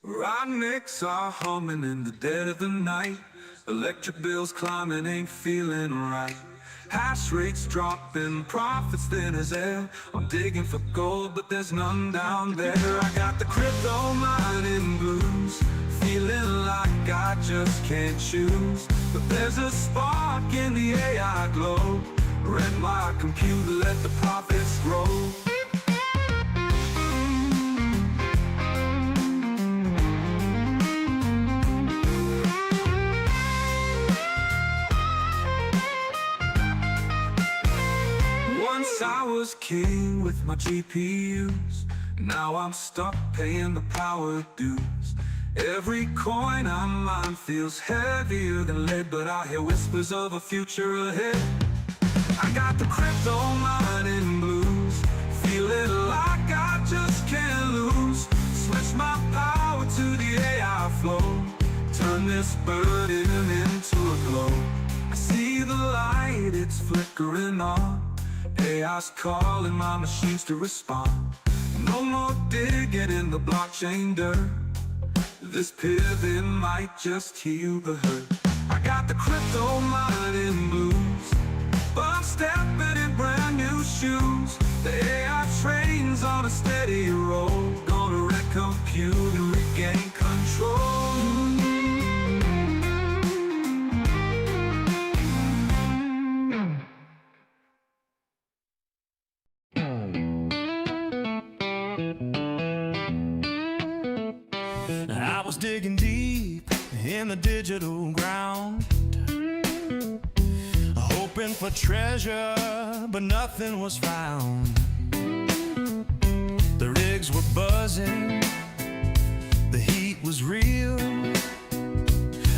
Rocknicks are humming in the dead of the night. Electric bills climbing, ain't feeling right. Hash rates dropping, profits thin as air. I'm digging for gold, but there's none down there. I got the crypto mining blues, feeling like I just can't choose. But there's a spark in the AI glow. Rent my computer, let the profits grow. Once I was king with my GPUs. Now I'm stuck paying the power dues. Every coin I mine feels heavier than lead, but I hear whispers of a future ahead. I got the crypto mining blues, feeling like I just can't lose. Switch my power to the AI flow, turn this burden into a glow. I see the light, it's flickering on. AI's calling my machines to respond. No more digging in the blockchain dirt. This pivot might just heal the hurt. I got the crypto mining blues, but I'm stepping in brand new shoes. The AI train's on a steady roll, gonna recompute and regain control. I was digging deep in the digital ground, hoping for treasure, but nothing was found. The rigs were buzzing, the heat was real.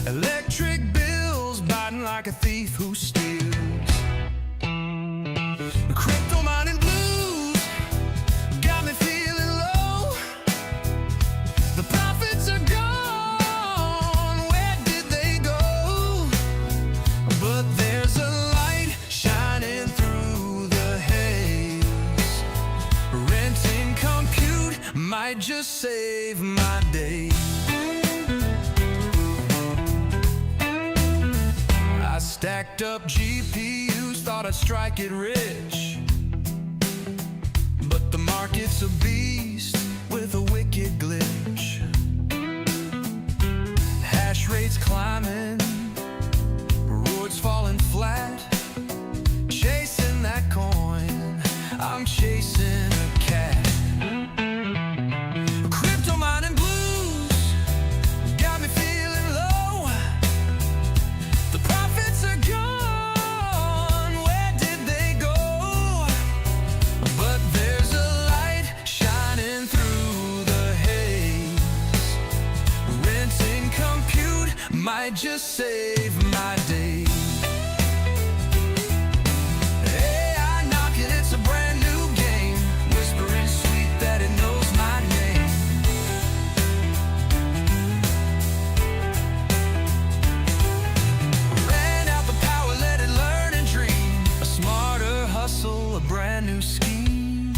Electric bills biting like a thief who steals. Crypto mining blues got me feeling low. The profits are gone, where did they go? But there's a light shining through the haze. Renting compute might just save my day. I stacked up GPUs, thought I'd strike it rich, but the market's a beast with a wicked glitch. Hash rates climbing, rewards falling flat. Chasing that coin, I'm chasing a cat. Crypto mining blues got me feeling low. The profits are gone, where did they go? But there's a light shining through the haze. Renting compute might just save my day. AI knocking, it's a brand new game, whispering sweet that it knows my name. Ran out the power, let it learn and dream. A smarter hustle, a brand new scheme.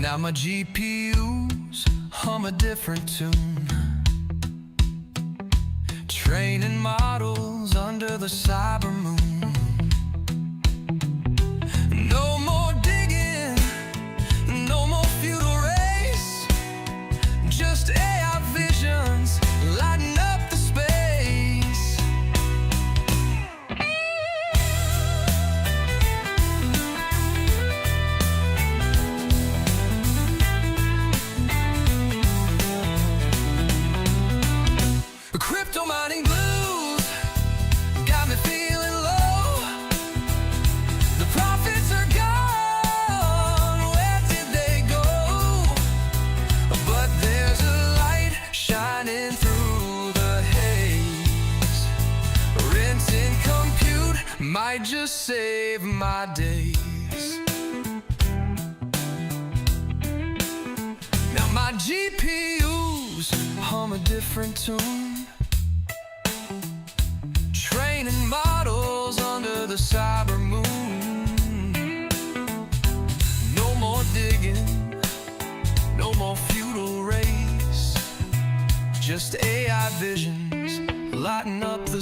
Now my GPUs hum a different tune, training models under the cyber moon. No more digging, no more feudal race, just AI visions lighting up the space. Crypto mining blues got me feeling low. The profits are gone, where did they go? But there's a light shining through the haze. Renting compute might just save my days. Now my GPUs hum a different tune, training models under the cyber moon. No more digging,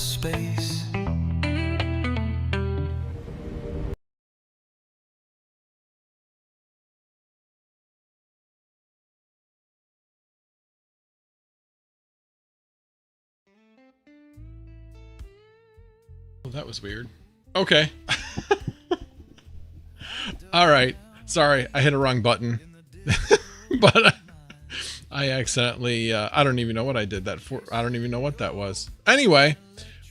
space. Well, that was weird. Okay. All right. Sorry, I hit a wrong button. But I accidentally, I don't even know what I did that for. I don't even know what that was. Anyway,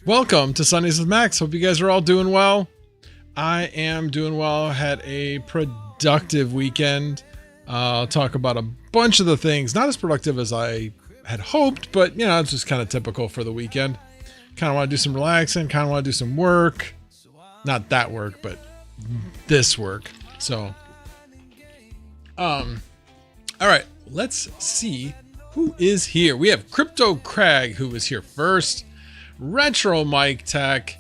welcome to Sundays with Max. Hope you guys are all doing well. I am doing well. Had a productive weekend. I'll talk about a bunch of the things. Not as productive as I had hoped, but you know, it's just kind of typical for the weekend. Kind of want to do some relaxing. Kind of want to do some work. Not that work, but this work. So, all right, let's see who is here. We have Crypto Crag, who was here first. Retro Mike Tech.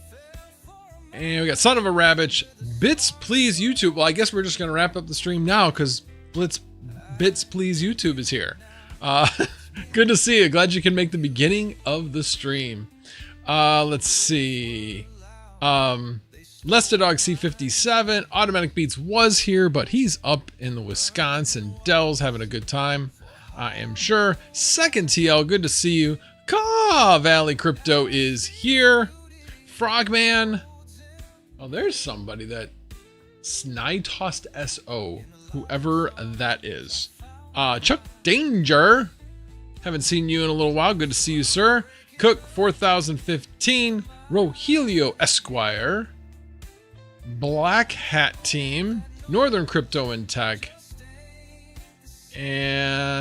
And we got Son of a Rabbit. Bits Please YouTube. Well, I guess we're just going to wrap up the stream now because Bits Please YouTube is here. Good to see you. Glad you can make the beginning of the stream. Let's see. Lester Dog C57. Automatic Beats was here, but he's up in the Wisconsin Dells having a good time, I am sure. Second TL, good to see you. Caw Valley Crypto is here. Frogman. Oh, there's somebody that Snitost SO, whoever that is. Chuck Danger. Haven't seen you in a little while. Good to see you, sir. Cook 4015. Rogelio Esquire. Black Hat Team. Northern Crypto and Tech. And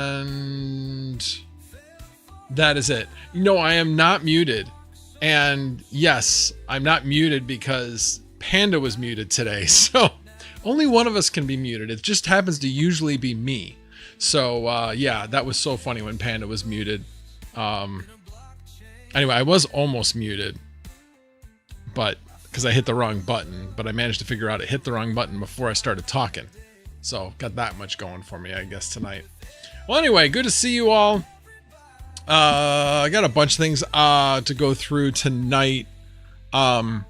that is it. No, I am not muted. And yes, I'm not muted because Panda was muted today. So only one of us can be muted. It just happens to usually be me. So yeah, that was so funny when Panda was muted. Anyway, I was almost muted, but because I hit the wrong button, but I managed to figure out I hit the wrong button before I started talking. So got that much going for me, I guess, tonight. Well, anyway, good to see you all. I got a bunch of things to go through tonight. And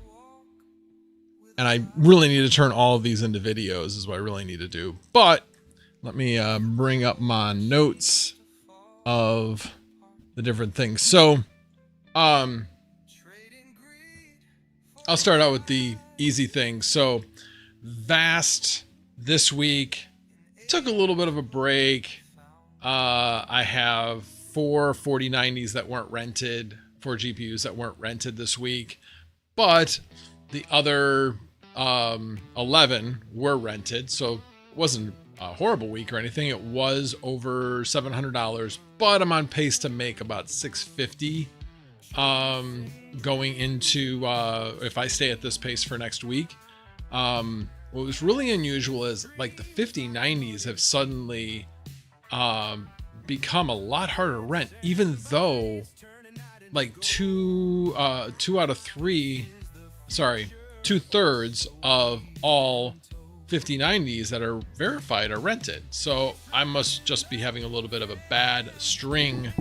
I really need to turn all of these into videos is what I really need to do. But let me bring up my notes of the different things. So, I'll start out with the easy things. So, Vast this week took a little bit of a break. I have 4 4090s that weren't rented, 4 GPUs that weren't rented this week, but the other 11 were rented. So it wasn't a horrible week or anything. It was over $700, but I'm on pace to make about $650 going into if I stay at this pace for next week. What was really unusual is like the 5090s have suddenly become a lot harder to rent, even though like two out of three, sorry, 2/3 of all 5090s that are verified are rented. So I must just be having a little bit of a bad string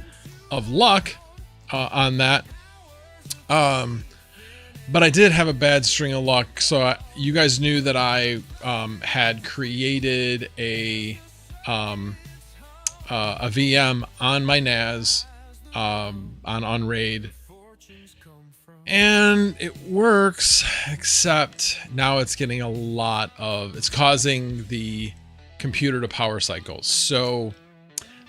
of luck on that. But I did have a bad string of luck. So you guys knew that I had created a VM on my NAS on RAID, and it works, except now it's getting it's causing the computer to power cycle. So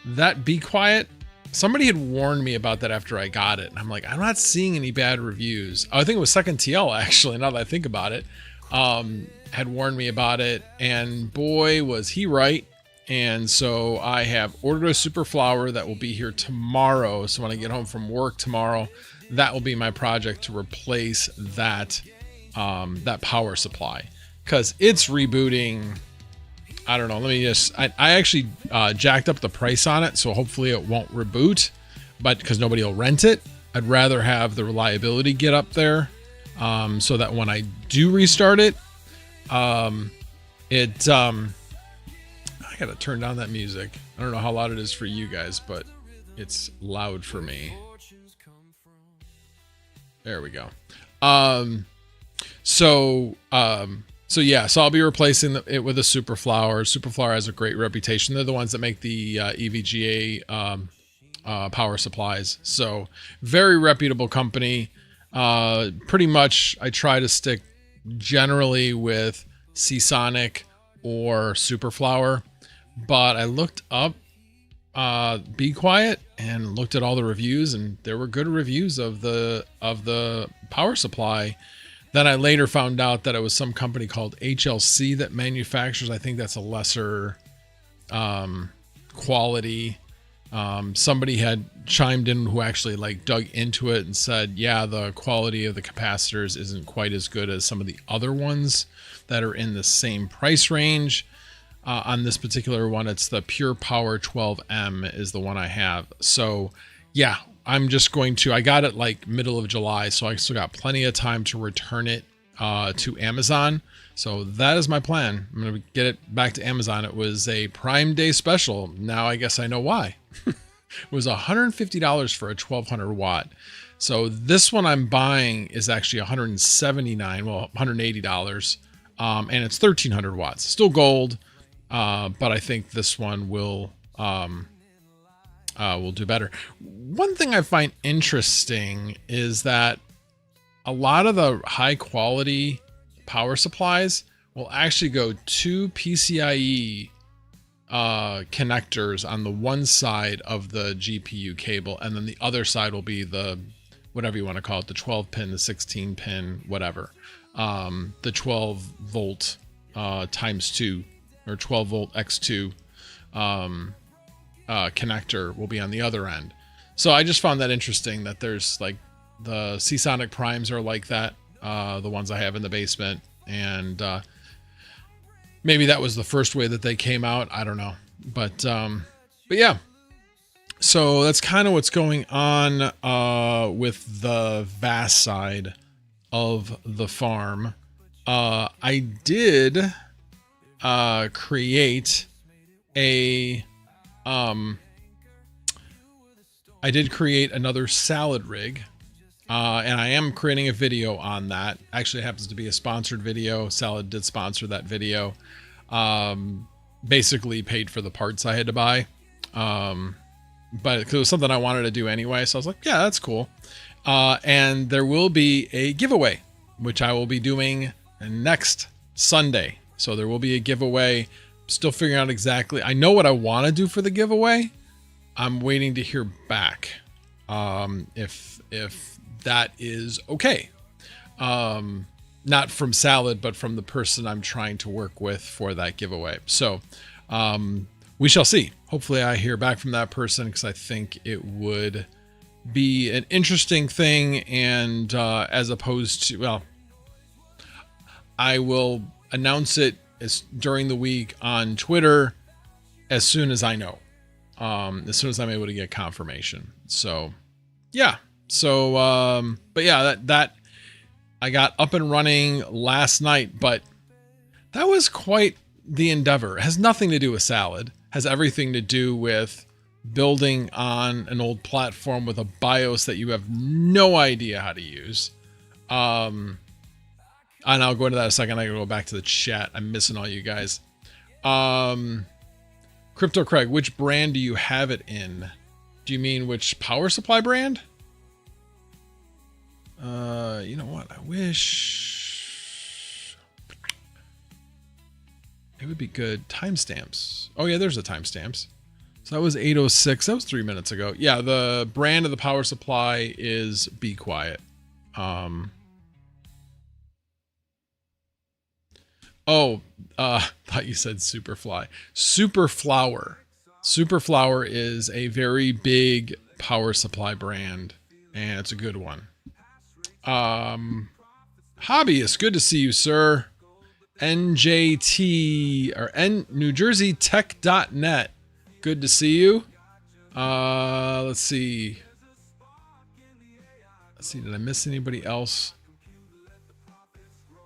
that Be Quiet, somebody had warned me about that after I got it, and I'm like, I'm not seeing any bad reviews. I think it was Second TL, actually, now that I think about it, had warned me about it, and boy was he right. And so I have ordered a super flower that will be here tomorrow. So when I get home from work tomorrow, that will be my project to replace that that power supply, because it's rebooting. I don't know. Let me just, I actually jacked up the price on it, so hopefully it won't reboot, but because nobody will rent it, I'd rather have the reliability get up there, so that when I do restart it, I gotta turn down that music. I don't know how loud it is for you guys, but it's loud for me. There we go. So yeah, so I'll be replacing it with a Superflower. Superflower has a great reputation. They're the ones that make the EVGA power supplies. So very reputable company. Pretty much I try to stick generally with Seasonic or Superflower, but I looked up Be Quiet and looked at all the reviews, and there were good reviews of the power supply. Then I later found out that it was some company called HLC that manufactures. I think that's a lesser quality. Somebody had chimed in who actually like dug into it and said, yeah, the quality of the capacitors isn't quite as good as some of the other ones that are in the same price range. On this particular one, it's the Pure Power 12M is the one I have. So yeah, I'm just going to, I got it like middle of July, so I still got plenty of time to return it to Amazon. So that is my plan. I'm going to get it back to Amazon. It was a Prime Day special. Now I guess I know why. It was $150 for a 1200 watt. So this one I'm buying is actually $179, well, $180. And it's 1300 watts, still gold. But I think this one will do better. One thing I find interesting is that a lot of the high quality power supplies will actually go 2 PCIe connectors on the one side of the GPU cable, and then the other side will be the, whatever you want to call it, the 12 pin, the 16 pin, whatever, the 12 volt times 2 or 12 volt x2 connector will be on the other end. So I just found that interesting that there's like the Seasonic Primes are like that, the ones I have in the basement, and maybe that was the first way that they came out. I don't know, but yeah. So that's kind of what's going on with the vast side of the farm. I did create another salad rig, and I am creating a video on that. Actually, it happens to be a sponsored video. Salad did sponsor that video. Basically paid for the parts I had to buy. But it was something I wanted to do anyway. So I was like, yeah, that's cool. And there will be a giveaway, which I will be doing next Sunday. So there will be a giveaway. Still figuring out exactly. I know what I want to do for the giveaway. I'm waiting to hear back if that is okay. Not from Salad, but from the person I'm trying to work with for that giveaway. So we shall see. Hopefully I hear back from that person, because I think it would be an interesting thing. And as opposed to, well, I will announce it during the week on Twitter as soon as I know, as soon as I'm able to get confirmation. So yeah. So, but yeah, that I got up and running last night, but that was quite the endeavor. It has nothing to do with Salad. It has everything to do with building on an old platform with a BIOS that you have no idea how to use. And I'll go into that in a second. I gotta go back to the chat. I'm missing all you guys. Crypto Craig, which brand do you have it in? Do you mean which power supply brand? You know what? I wish it would be good. Timestamps. Oh yeah, there's the timestamps. So that was 8:06. That was 3 minutes ago. Yeah, the brand of the power supply is Be Quiet. Thought you said Superfly. Superflower. Superflower is a very big power supply brand, and it's a good one. Hobbyist, good to see you, sir. NJT or New Jersey Tech.net. Good to see you. Let's see. Did I miss anybody else?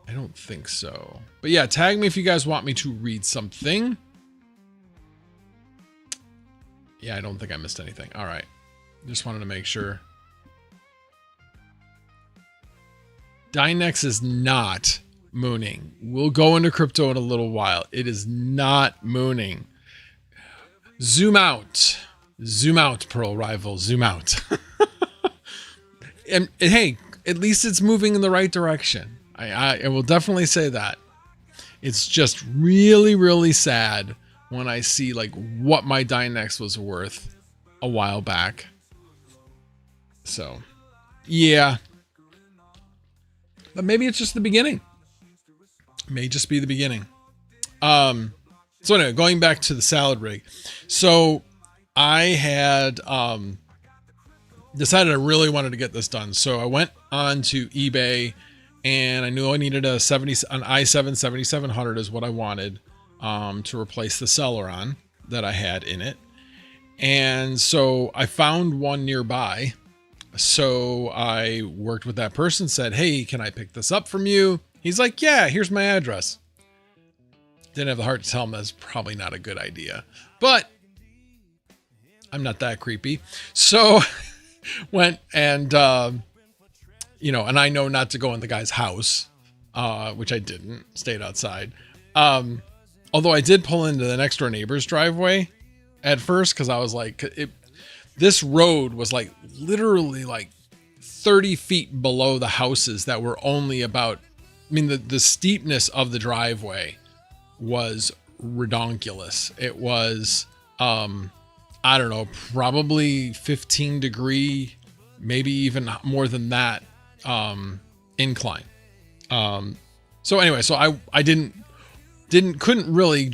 I don't think so. But yeah, tag me if you guys want me to read something. Yeah, I don't think I missed anything. All right. Just wanted to make sure. Dynex is not mooning. We'll go into crypto in a little while. It is not mooning. Zoom out, Pearl Rival, zoom out. and hey, at least it's moving in the right direction. I will definitely say that. It's just really, really sad when I see like what my Dynex was worth a while back. So, yeah. But maybe it's just the beginning. May just be the beginning. So anyway, going back to the salad rig. So I had decided I really wanted to get this done. So I went on to eBay and I knew I needed an i7 7700 is what I wanted to replace the Celeron that I had in it. And so I found one nearby. So I worked with that person, said, hey, can I pick this up from you? He's like, yeah, here's my address. Didn't have the heart to tell him that's probably not a good idea, but I'm not that creepy. So went and, and I know not to go in the guy's house, which I didn't, stayed outside. Although I did pull into the next door neighbor's driveway at first, cause I was like, this road was like literally like 30 feet below the houses that were only about, the steepness of the driveway was redonkulous. It was, I don't know, probably 15 degree, maybe even more than that, incline. So anyway, so I couldn't really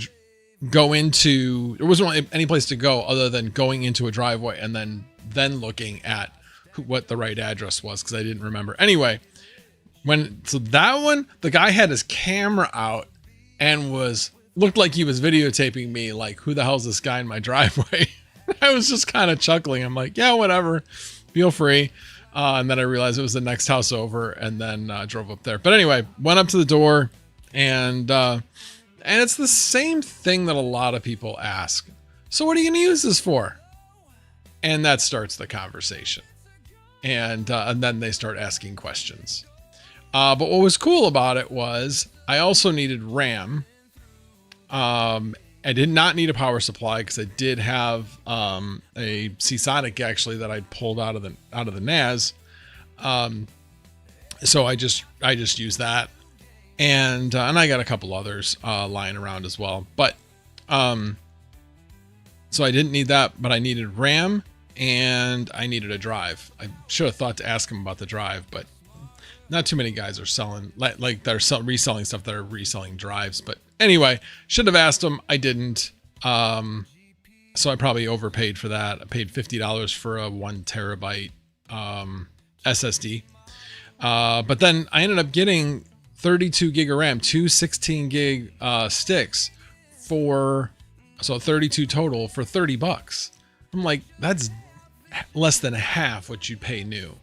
go into, there wasn't really any place to go other than going into a driveway and then looking at what the right address was, because I didn't remember. Anyway, so that one, the guy had his camera out and looked like he was videotaping me, like, who the hell's this guy in my driveway? I was just kind of chuckling. I'm like, yeah, whatever, feel free. And then I realized it was the next house over, and then drove up there. But anyway, went up to the door, and it's the same thing that a lot of people ask. So what are you going to use this for? And that starts the conversation. And then they start asking questions. But what was cool about it was I also needed RAM. I did not need a power supply because I did have a Seasonic actually that I pulled out of the NAS. So I just used that, and I got a couple others lying around as well. But so I didn't need that, but I needed RAM and I needed a drive. I should have thought to ask him about the drive, but not too many guys are selling like they're reselling stuff that are reselling drives. But anyway, should have asked him. I didn't. So I probably overpaid for that. I paid $50 for a 1 terabyte SSD. But then I ended up getting 32 gig of RAM, two 16 gig sticks so 32 total for $30. I'm like, that's less than half what you'd pay new.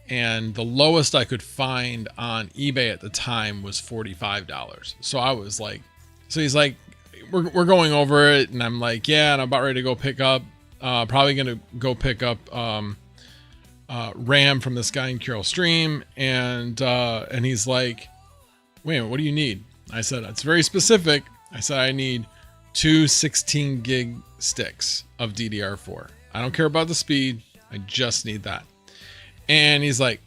And the lowest I could find on eBay at the time was $45. So I was like, so he's like, we're going over it. And I'm like, yeah, and I'm about ready to go pick up, probably going to go pick up, RAM from this guy in Carroll Stream. And he's like, wait a minute, what do you need? I said, it's very specific. I said, I need two 16 gig sticks of DDR4. I don't care about the speed. I just need that. And he's like,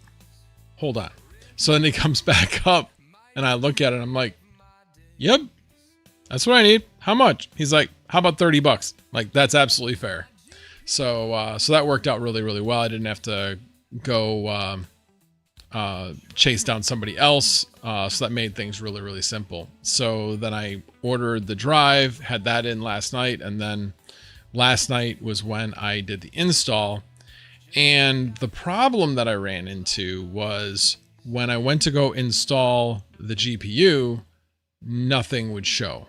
hold on. So then he comes back up and I look at it and I'm like, yep, that's what I need. How much? He's like, how about $30? Like, that's absolutely fair. So that worked out really, really well. I didn't have to go chase down somebody else. So that made things really, really simple. So then I ordered the drive, had that in last night. And then last night was when I did the install. And the problem that I ran into was when I went to go install the GPU, nothing would show.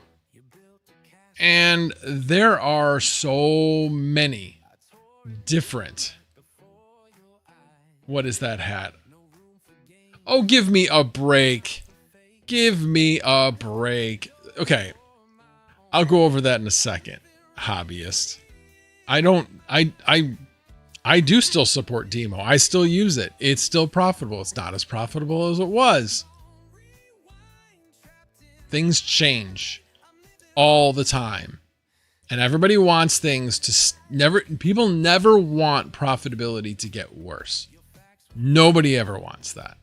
And there are so many different. What is that hat? Oh, give me a break. Give me a break. Okay. I'll go over that in a second, hobbyist. I do still support Demo. I still use it. It's still profitable. It's not as profitable as it was. Things change all the time. And everybody wants things to people never want profitability to get worse. Nobody ever wants that.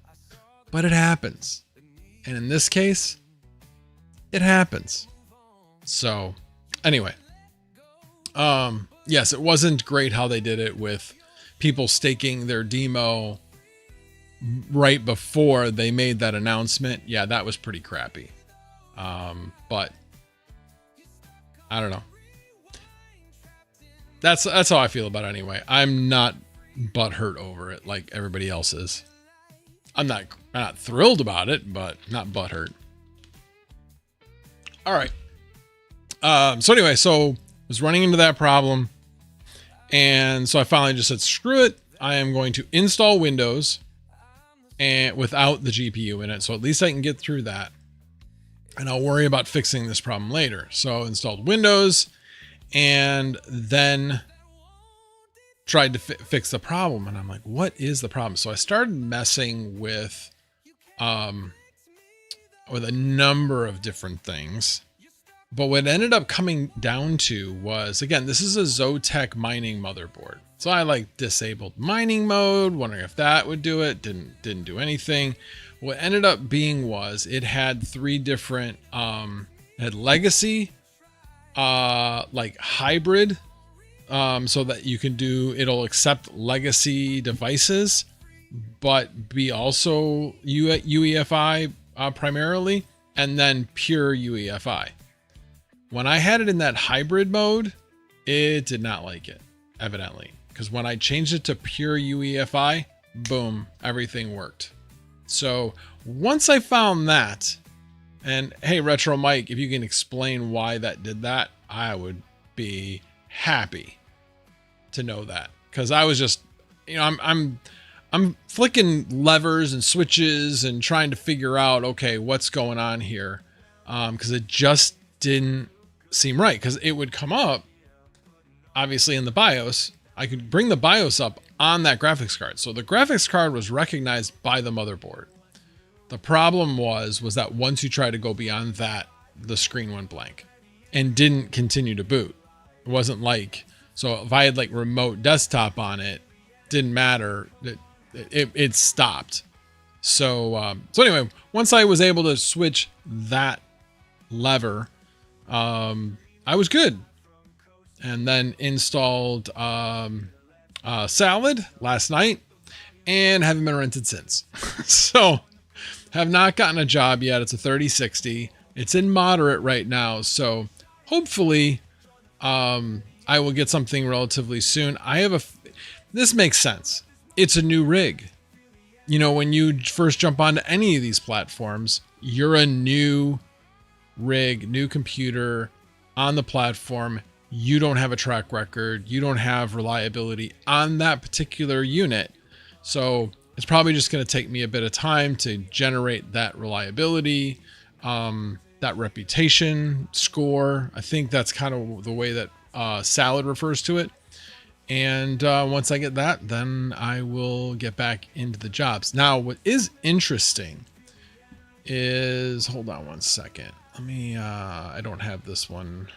But it happens. And in this case, it happens. So anyway, yes, it wasn't great how they did it with people staking their demo right before they made that announcement. Yeah, that was pretty crappy. But I don't know. That's how I feel about it anyway. I'm not butthurt over it like everybody else is. I'm not thrilled about it, but not butthurt. All right. So anyway, I was running into that problem. And so I finally just said, screw it. I am going to install Windows and without the GPU in it. So at least I can get through that. And I'll worry about fixing this problem later. So I installed Windows and then tried to fix the problem. And I'm like, what is the problem? So I started messing with a number of different things. But what ended up coming down to was, again, this is a Zotac mining motherboard. So I disabled mining mode, wondering if that would do it. Didn't do anything. What ended up being was it had three different, it had legacy, hybrid, so that you can it'll accept legacy devices, but be also UEFI primarily, and then pure UEFI. When I had it in that hybrid mode, it did not like it, evidently. Because when I changed it to pure UEFI, boom, everything worked. So once I found that, and hey, Retro Mike, if you can explain why that did that, I would be happy to know that. Because I was just, I'm flicking levers and switches and trying to figure out, okay, what's going on here. Because it just didn't seem right. Because it would come up, obviously, in the BIOS. I could bring the BIOS up on that graphics card. So the graphics card was recognized by the motherboard. The problem was that once you try to go beyond that, the screen went blank and didn't continue to boot. It wasn't so if I had remote desktop on it, didn't matter. It stopped. So anyway, once I was able to switch that lever, I was good. And then installed Salad last night and haven't been rented since. So have not gotten a job yet. It's a 3060. It's in moderate right now. So hopefully I will get something relatively soon. This makes sense. It's a new rig. When you first jump onto any of these platforms, you're a new rig, new computer on the platform. You don't have a track record. You don't have reliability on that particular unit. So it's probably just going to take me a bit of time to generate that reliability, that reputation score. I think that's kind of the way that Salad refers to it. And once I get that, then I will get back into the jobs. Now, what is interesting is, hold on one second. Let me, I don't have this one.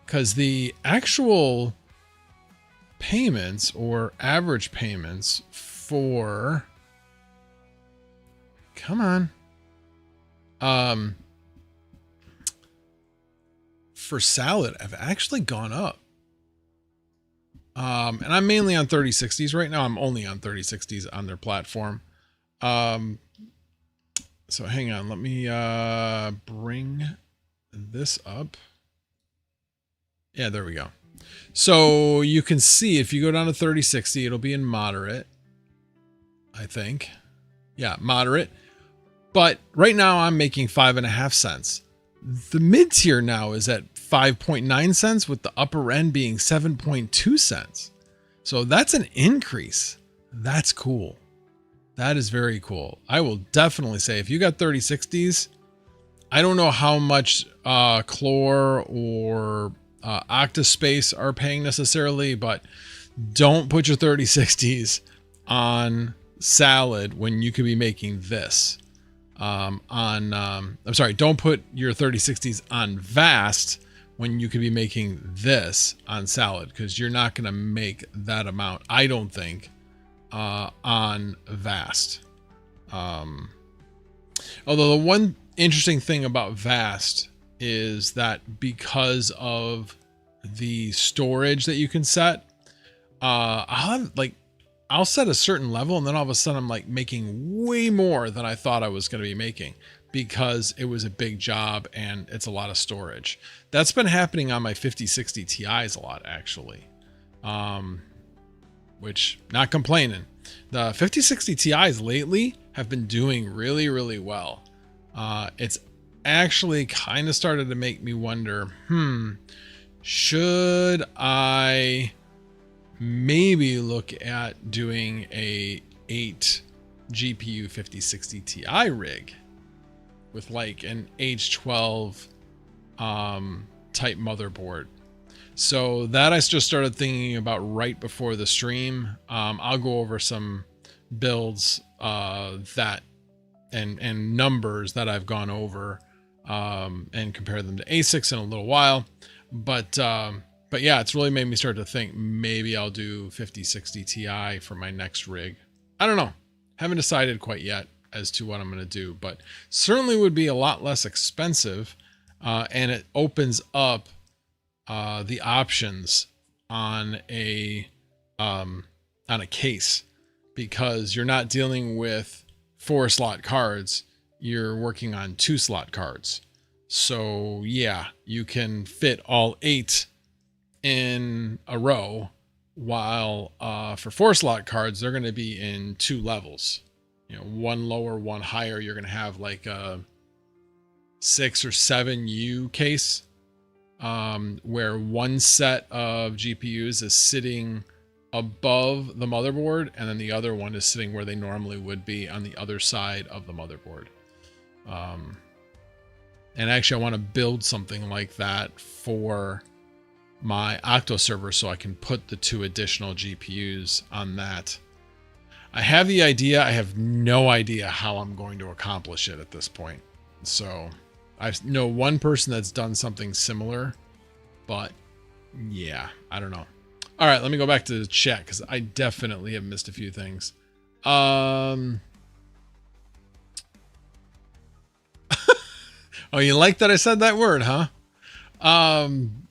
Because the actual payments or average payments for, come on, for Salad have actually gone up. And I'm mainly on 3060s right now. I'm only on 3060s on their platform. So hang on, let me bring this up. Yeah, there we go. So you can see if you go down to 3060, it'll be in moderate, I think. Yeah, moderate. But right now I'm making 5.5 cents. The mid tier now is at 5.9 cents with the upper end being 7.2 cents. So that's an increase. That's cool. That is very cool. I will definitely say if you got 3060s, I don't know how much Clore or Octaspace are paying necessarily, but don't put your 3060s on Salad when you could be making this. I'm sorry, don't put your 3060s on Vast when you could be making this on Salad, because you're not going to make that amount, I don't think, on Vast. Although the one interesting thing about Vast is that because of the storage that you can set, I'll set a certain level and then all of a sudden I'm like making way more than I thought I was going to be making, because it was a big job and it's a lot of storage. That's been happening on my 5060 Ti's a lot, actually. Which, not complaining. The 5060 Ti's lately have been doing really, really well. It's actually kind of started to make me wonder, should I maybe look at doing a 8 GPU 5060 Ti rig with like an H12 type motherboard. So that I just started thinking about right before the stream. I'll go over some builds that and numbers that I've gone over and compare them to ASICs in a little while. But yeah, it's really made me start to think maybe I'll do 5060 Ti for my next rig. I don't know. Haven't decided quite yet as to what I'm going to do, but certainly would be a lot less expensive. And it opens up the options on a case, because you're not dealing with 4 slot cards. You're working on 2 slot cards. So yeah, you can fit all 8 in a row, while for 4 slot cards, they're going to be in 2 levels. You know, one lower, one higher. You're going to have like a 6 or 7 U case, where one set of GPUs is sitting above the motherboard, and then the other one is sitting where they normally would be on the other side of the motherboard. And actually I want to build something like that for my Octo server so I can put the 2 additional GPUs on that. I have the idea. I have no idea how I'm going to accomplish it at this point. So I know one person that's done something similar, but yeah, I don't know. All right, let me go back to the chat because I definitely have missed a few things. Oh, you like that I said that word, huh?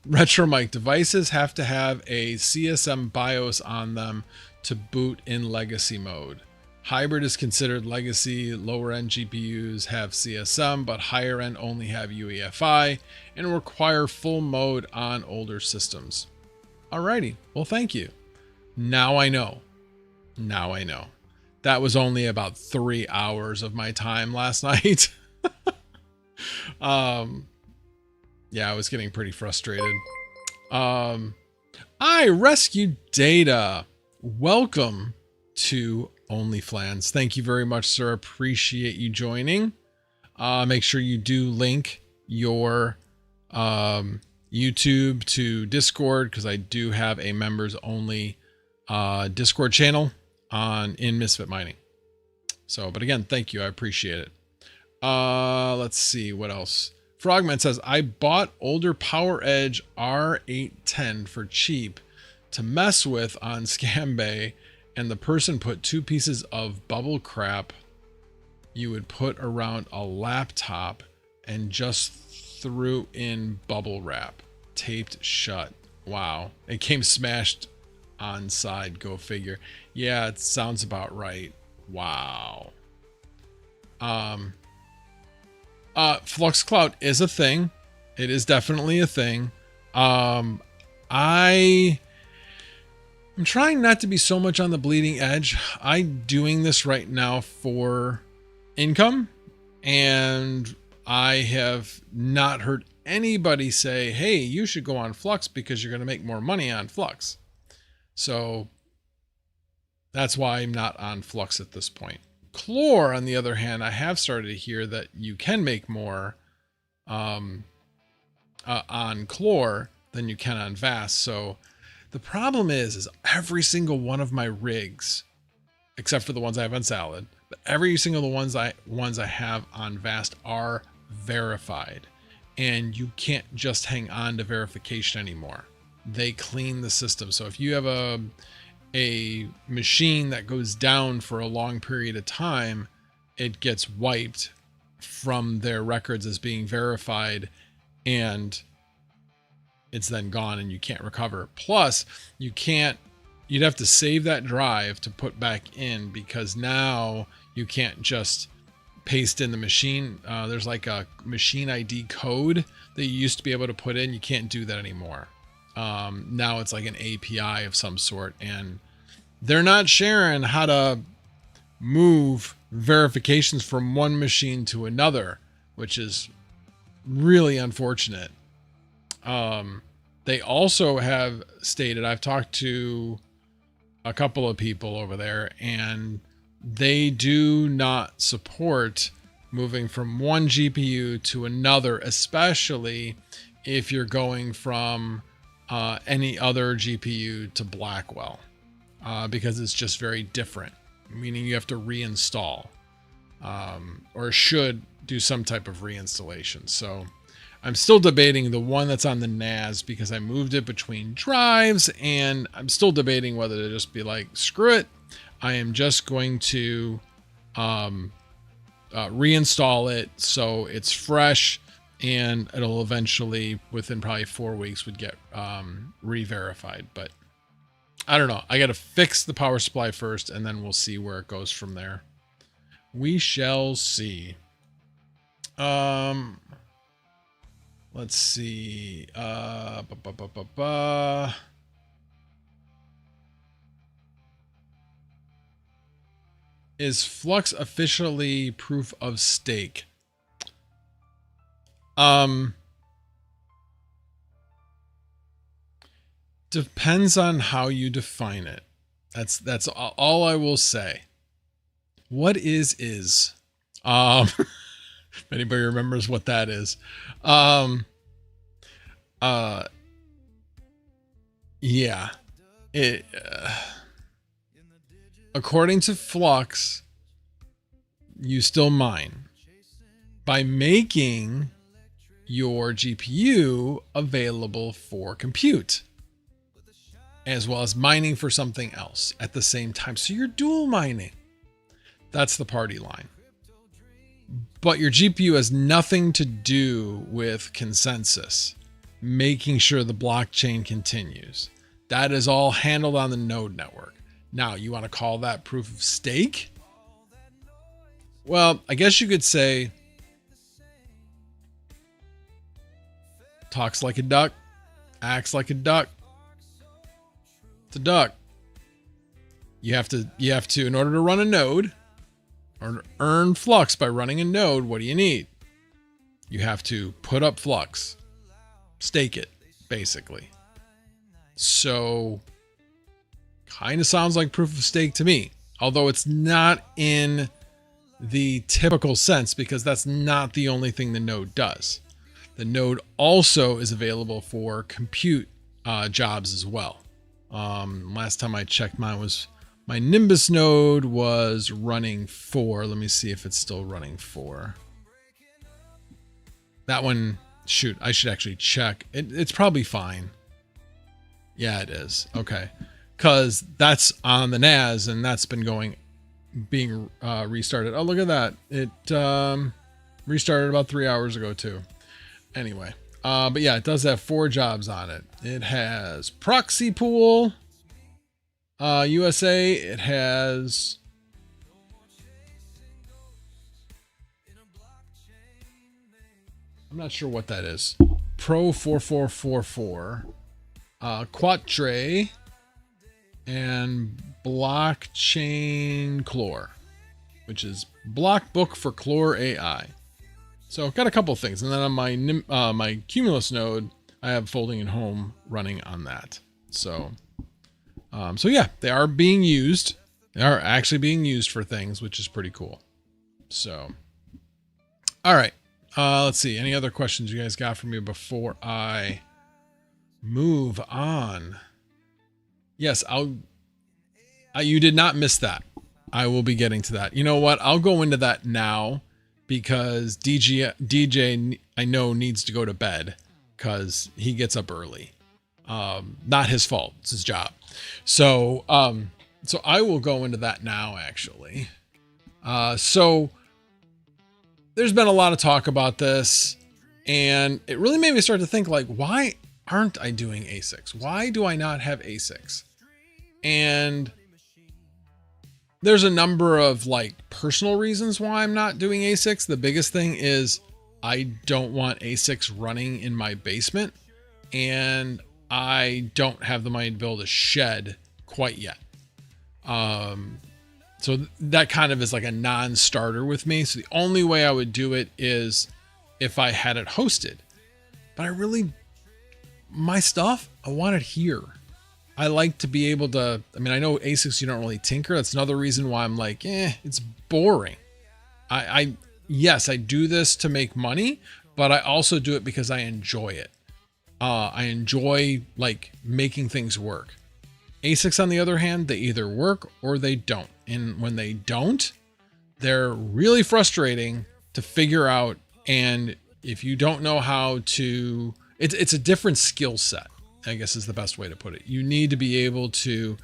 Retro Mike, devices have to have a CSM BIOS on them to boot in legacy mode. Hybrid is considered legacy. Lower end GPUs have CSM, but higher end only have UEFI and require full mode on older systems. Alrighty, well, thank you. Now I know. Now I know. That was only about 3 hours of my time last night. Yeah, I was getting pretty frustrated. I rescued data. Welcome to OnlyFlans. Thank you very much, sir. Appreciate you joining. Make sure you do link your YouTube to Discord, because I do have a members only Discord channel in Misfit Mining. So, but again, thank you. I appreciate it. Let's see what else. Frogman says, I bought older PowerEdge R810 for cheap to mess with on Scambay, and the person put 2 pieces of bubble crap you would put around a laptop and just threw in bubble wrap, taped shut. Wow. It came smashed on side. Go figure. Yeah, it sounds about right. Wow. Flux Cloud is a thing. It is definitely a thing. I'm trying not to be so much on the bleeding edge. I'm doing this right now for income, and I have not heard anybody say, hey, you should go on Flux because you're going to make more money on Flux. So that's why I'm not on Flux at this point. Clore, on the other hand, I have started to hear that you can make more on Clore, than you can on Vast. So the problem is every single one of my rigs, except for the ones I have on Salad, but every single ones I have on Vast are verified, and you can't just hang on to verification anymore. They clean the system. So if you have a machine that goes down for a long period of time, it gets wiped from their records as being verified, and it's then gone and you can't recover. Plus, you'd have to save that drive to put back in, because now you can't just paste in the machine. There's like a machine ID code that you used to be able to put in. You can't do that anymore. Now it's like an API of some sort, and they're not sharing how to move verifications from one machine to another, which is really unfortunate. They also have stated, I've talked to a couple of people over there, and they do not support moving from one GPU to another, especially if you're going from any other GPU to Blackwell, because it's just very different, meaning you have to reinstall, or should do some type of reinstallation. So I'm still debating the one that's on the NAS, because I moved it between drives, and I'm still debating whether to just be like, screw it, I am just going to reinstall it so it's fresh, and it'll eventually, within probably 4 weeks, would get re-verified. But I don't know. I got to fix the power supply first, and then we'll see where it goes from there. We shall see. Let's see. Is Flux officially proof of stake? Depends on how you define it. That's all I will say. What is? If anybody remembers what that is. Yeah. According to Flux, you still mine by making your GPU available for compute, as well as mining for something else at the same time. So you're dual mining. That's the party line. But your GPU has nothing to do with consensus, making sure the blockchain continues. That is all handled on the node network. Now, you want to call that proof of stake? Well, I guess you could say talks like a duck, acts like a duck. It's a duck. You have to, in order to run a node or earn Flux by running a node, what do you need? You have to put up Flux, stake it, basically. So, kind of sounds like proof of stake to me, although it's not in the typical sense, because that's not the only thing the node does. The node also is available for compute jobs as well. Last time I checked, my Nimbus node was running 4. Let me see if it's still running 4. That one, shoot, I should actually check. It's probably fine. Yeah, it is. Okay. Because that's on the NAS, and that's been being restarted. Oh, look at that. It restarted about 3 hours ago too. Anyway, but yeah, it does have 4 jobs on it. It has Proxy Pool, USA. It has I'm not sure what that is. Pro 4444, Quatre, and blockchain clore, which is block book for clore.ai. So I've got a couple of things, and then on my Cumulus node, I have folding and home running on that. So yeah, they are being used. They are actually being used for things, which is pretty cool. So, all right, let's see. Any other questions you guys got for me before I move on. Yes, you did not miss that. I will be getting to that. You know what? I'll go into that now because DJ I know needs to go to bed because he gets up early. Not his fault. It's his job. So I will go into that now, actually. So there's been a lot of talk about this, and it really made me start to think, like, why aren't I doing ASICs? Why do I not have ASICs? And there's a number of like personal reasons why I'm not doing ASICs. The biggest thing is I don't want ASICs running in my basement, and I don't have the money to build a shed quite yet. So that kind of is like a non-starter with me. So the only way I would do it is if I had it hosted. But my stuff, I want it here. I like to be able to, I mean, I know ASICs, you don't really tinker. That's another reason why I'm like, it's boring. Yes, I do this to make money, but I also do it because I enjoy it. I enjoy like making things work. ASICs, on the other hand, they either work or they don't. And when they don't, they're really frustrating to figure out. And if you don't know how to, it's a different skill set, I guess is the best way to put it. You need to be able to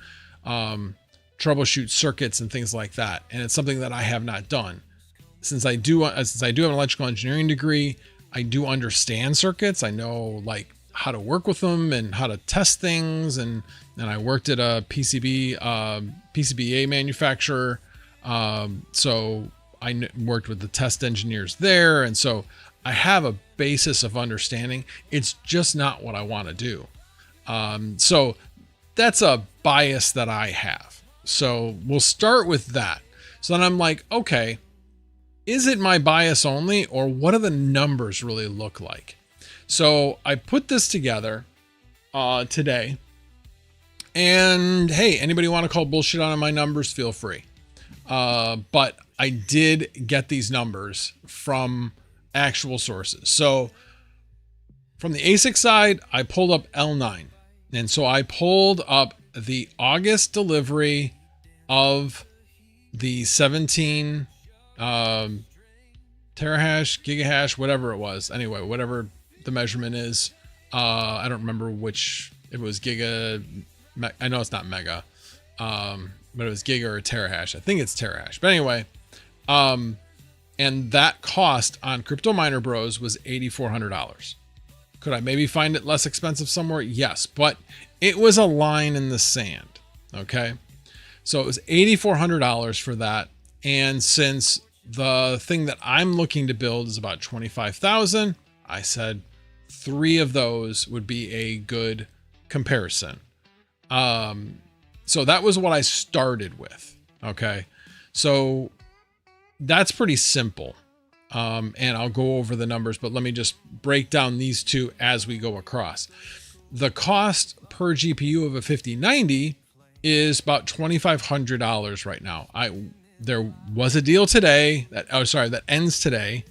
troubleshoot circuits and things like that. And it's something that I have not done. Since I do have an electrical engineering degree, I do understand circuits. I know like how to work with them and how to test things. And I worked at a PCBA manufacturer. So I worked with the test engineers there. And so I have a basis of understanding. It's just not what I want to do. So that's a bias that I have. So we'll start with that. So then I'm like, okay, is it my bias only, or what do the numbers really look like? So I put this together today, and hey, anybody want to call bullshit on my numbers, feel free. But I did get these numbers from actual sources. So from the ASIC side, I pulled up L9. And so I pulled up the August delivery of the 17 terahash, gigahash, whatever it was. Anyway, whatever the measurement is. I don't remember which, if it was giga. I know it's not mega, but it was giga or terahash. I think it's terahash. But anyway, and that cost on Crypto Miner Bros was $8,400. Could I maybe find it less expensive somewhere? Yes, but it was a line in the sand. Okay. So it was $8,400 for that. And since the thing that I'm looking to build is about 25,000, I said 3 of those would be a good comparison. So that was what I started with. Okay. So that's pretty simple. And I'll go over the numbers, but let me just break down these two as we go across. The cost per GPU of a 5090 is about $2,500 right now. There was a deal today that ends today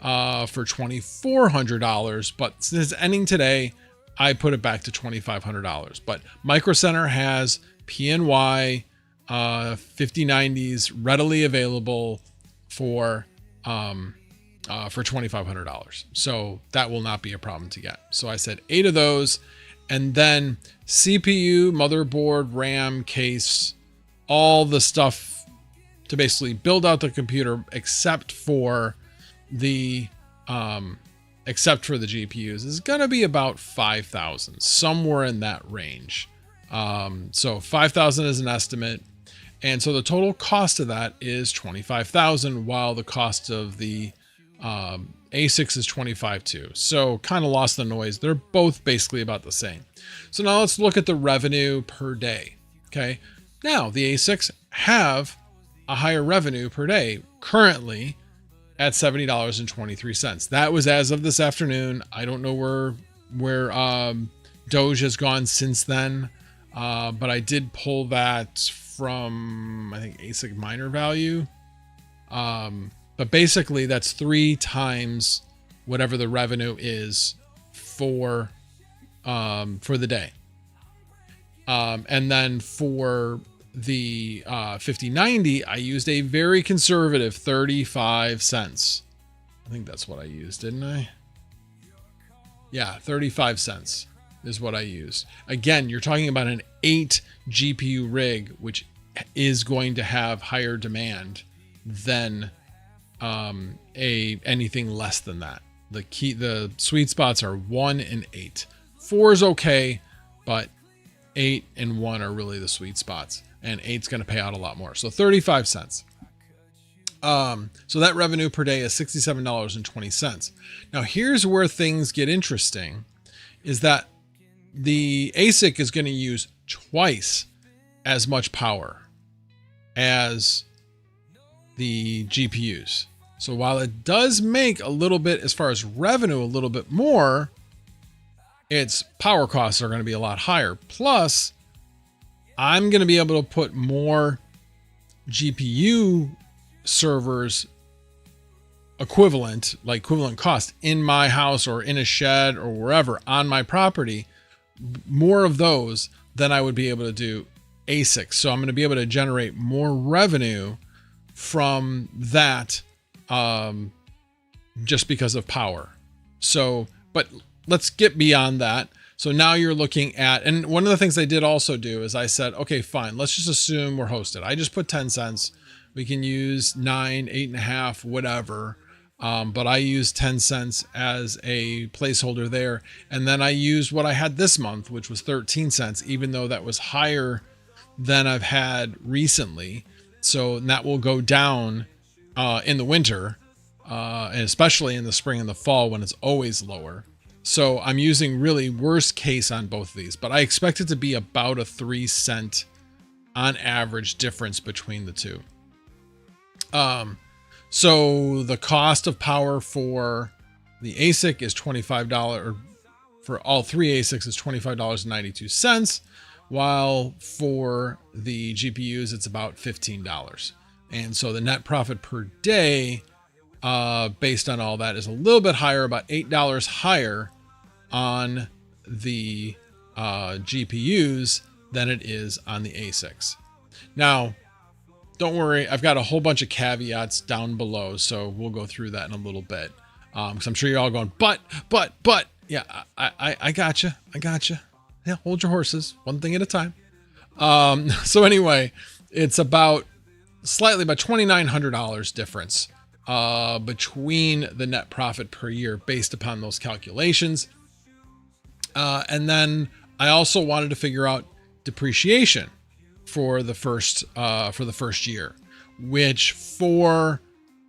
for $2,400, but since it's ending today, I put it back to $2,500. But Micro Center has PNY 5090s readily available for $2,500. So that will not be a problem to get. So I said 8 of those, and then CPU, motherboard, RAM, case, all the stuff to basically build out the computer, except for the GPUs, is going to be about 5,000, somewhere in that range. So 5,000 is an estimate. And so the total cost of that is 25,000, while the cost of the ASICs is 25,200. So kind of lost the noise. They're both basically about the same. So now let's look at the revenue per day. Okay. Now the ASICs have a higher revenue per day currently at $70.23. That was as of this afternoon. I don't know where Doge has gone since then. But I did pull that from, I think, ASIC miner value. But basically that's 3 times whatever the revenue is for for the day. And then for the 5090, I used a very conservative 35 cents. I think that's what I used, didn't I? Yeah, 35 cents is what I used. Again, you're talking about an 8 GPU rig, which is going to have higher demand than anything less than that. The sweet spots are 1 and 8. 4 is okay, but 8 and 1 are really the sweet spots, and 8's going to pay out a lot more. So 35 cents. So that revenue per day is $67.20. Now here's where things get interesting, is that the ASIC is going to use twice as much power as the GPUs. So while it does make a little bit, as far as revenue, a little bit more, its power costs are going to be a lot higher. Plus, I'm going to be able to put more GPU servers equivalent cost in my house or in a shed or wherever on my property, more of those than I would be able to do ASICs. So I'm going to be able to generate more revenue from that, just because of power. So, but let's get beyond that. So now you're looking at, and one of the things I did also do is I said, okay, fine, let's just assume we're hosted. I just put 10 cents. We can use 9, 8.5, whatever. But I used 10 cents as a placeholder there. And then I used what I had this month, which was 13 cents, even though that was higher than I've had recently. So that will go down in the winter, and especially in the spring and the fall when it's always lower. So I'm using really worst case on both of these, but I expect it to be about a 3 cent on average difference between the two. So the cost of power for the ASIC is $25, or for all three ASICs is $25.92, while for the GPUs, it's about $15. And so the net profit per day, based on all that, is a little bit higher, about $8 higher on the GPUs than it is on the ASICs. Now, don't worry, I've got a whole bunch of caveats down below, so we'll go through that in a little bit. Because I'm sure you're all going, but, yeah, I gotcha. Yeah, hold your horses, one thing at a time. So anyway, it's about $2,900 difference between the net profit per year based upon those calculations. And then I also wanted to figure out depreciation for the first year, which for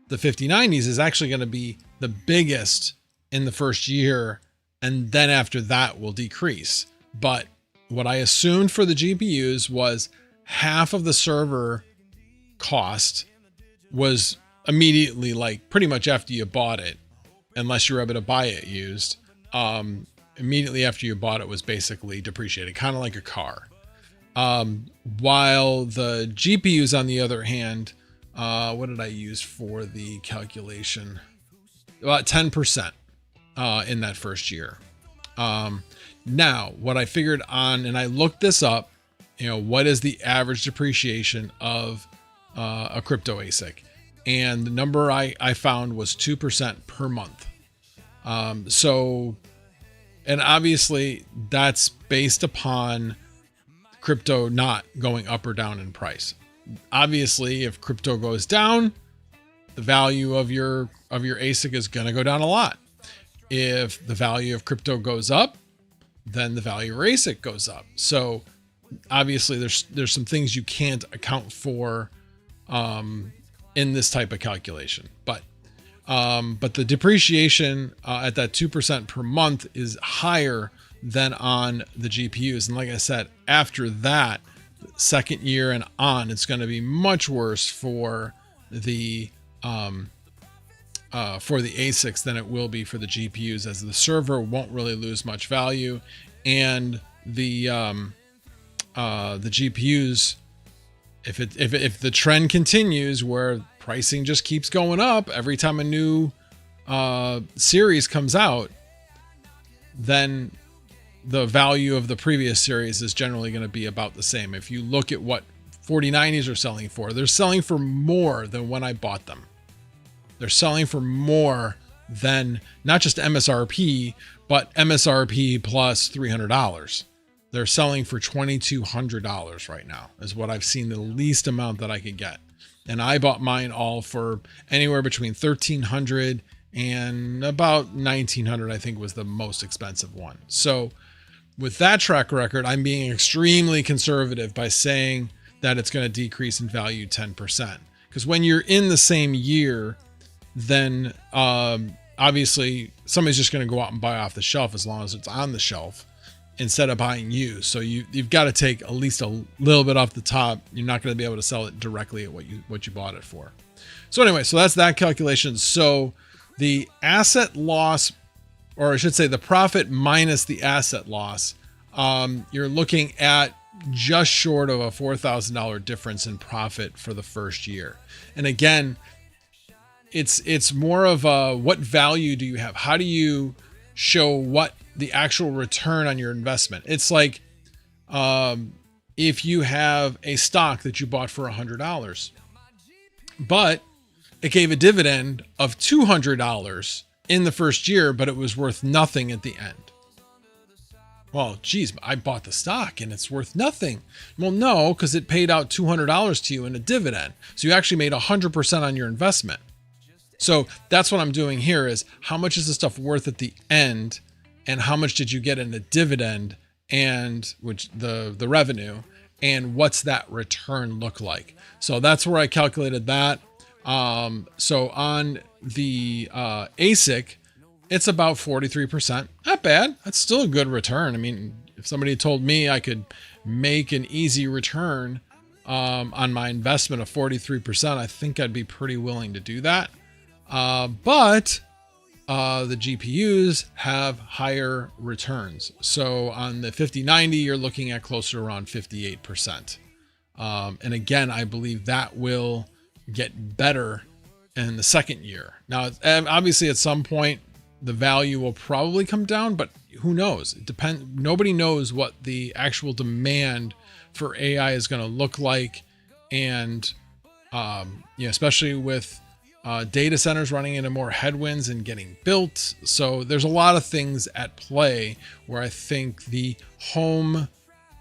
the 5090s is actually going to be the biggest in the first year, and then after that will decrease. But what I assumed for the GPUs was half of the server cost was immediately, like pretty much after you bought it, unless you're able to buy it used, immediately after you bought it was basically depreciated, kind of like a car. While the GPUs, on the other hand, what did I use for the calculation? About 10% in that first year. Now, what I figured on, and I looked this up, what is the average depreciation of a crypto ASIC? And the number I found was 2% per month. So, and obviously that's based upon crypto not going up or down in price. Obviously, if crypto goes down, the value of your ASIC is going to go down a lot. If the value of crypto goes up, then the value of your ASIC goes up. So obviously there's some things you can't account for in this type of calculation, but the depreciation at that 2% per month is higher than on the GPUs. And like I said, after that second year and on, it's going to be much worse for the ASICs than it will be for the GPUs, as the server won't really lose much value, and the GPUs, if the trend continues where pricing just keeps going up every time a new series comes out, then the value of the previous series is generally going to be about the same. If you look at what 4090s are selling for, they're selling for more than when I bought them. They're selling for more than not just MSRP, but MSRP plus $300. They're selling for $2,200 right now is what I've seen, the least amount that I could get. And I bought mine all for anywhere between $1,300 and about $1,900, I think was the most expensive one. So with that track record, I'm being extremely conservative by saying that it's going to decrease in value 10%. Because when you're in the same year, then obviously somebody's just going to go out and buy off the shelf as long as it's on the shelf instead of buying used. So you've got to take at least a little bit off the top. You're not going to be able to sell it directly at what you bought it for. So anyway, so that's that calculation. So the asset loss, or I should say the profit minus the asset loss, you're looking at just short of a $4,000 difference in profit for the first year. And again, it's more of a, what value do you have? How do you show what the actual return on your investment? It's like, if you have a stock that you bought for $100, but it gave a dividend of $200 in the first year, but it was worth nothing at the end. Well, geez, I bought the stock and it's worth nothing. Well, no, because it paid out $200 to you in a dividend. So you actually made 100% on your investment. So that's what I'm doing here is how much is the stuff worth at the end and how much did you get in a dividend and which the revenue and what's that return look like? So that's where I calculated that. So on the ASIC, it's about 43%. Not bad. That's still a good return. I mean, if somebody told me I could make an easy return on my investment of 43%, I think I'd be pretty willing to do that. But the GPUs have higher returns. So on the 5090, you're looking at closer to around 58%. And again, I believe that will get better in the second year. Now, obviously at some point, the value will probably come down, but who knows? It depends. Nobody knows what the actual demand for AI is going to look like. And, especially with data centers running into more headwinds and getting built. So there's a lot of things at play where I think the home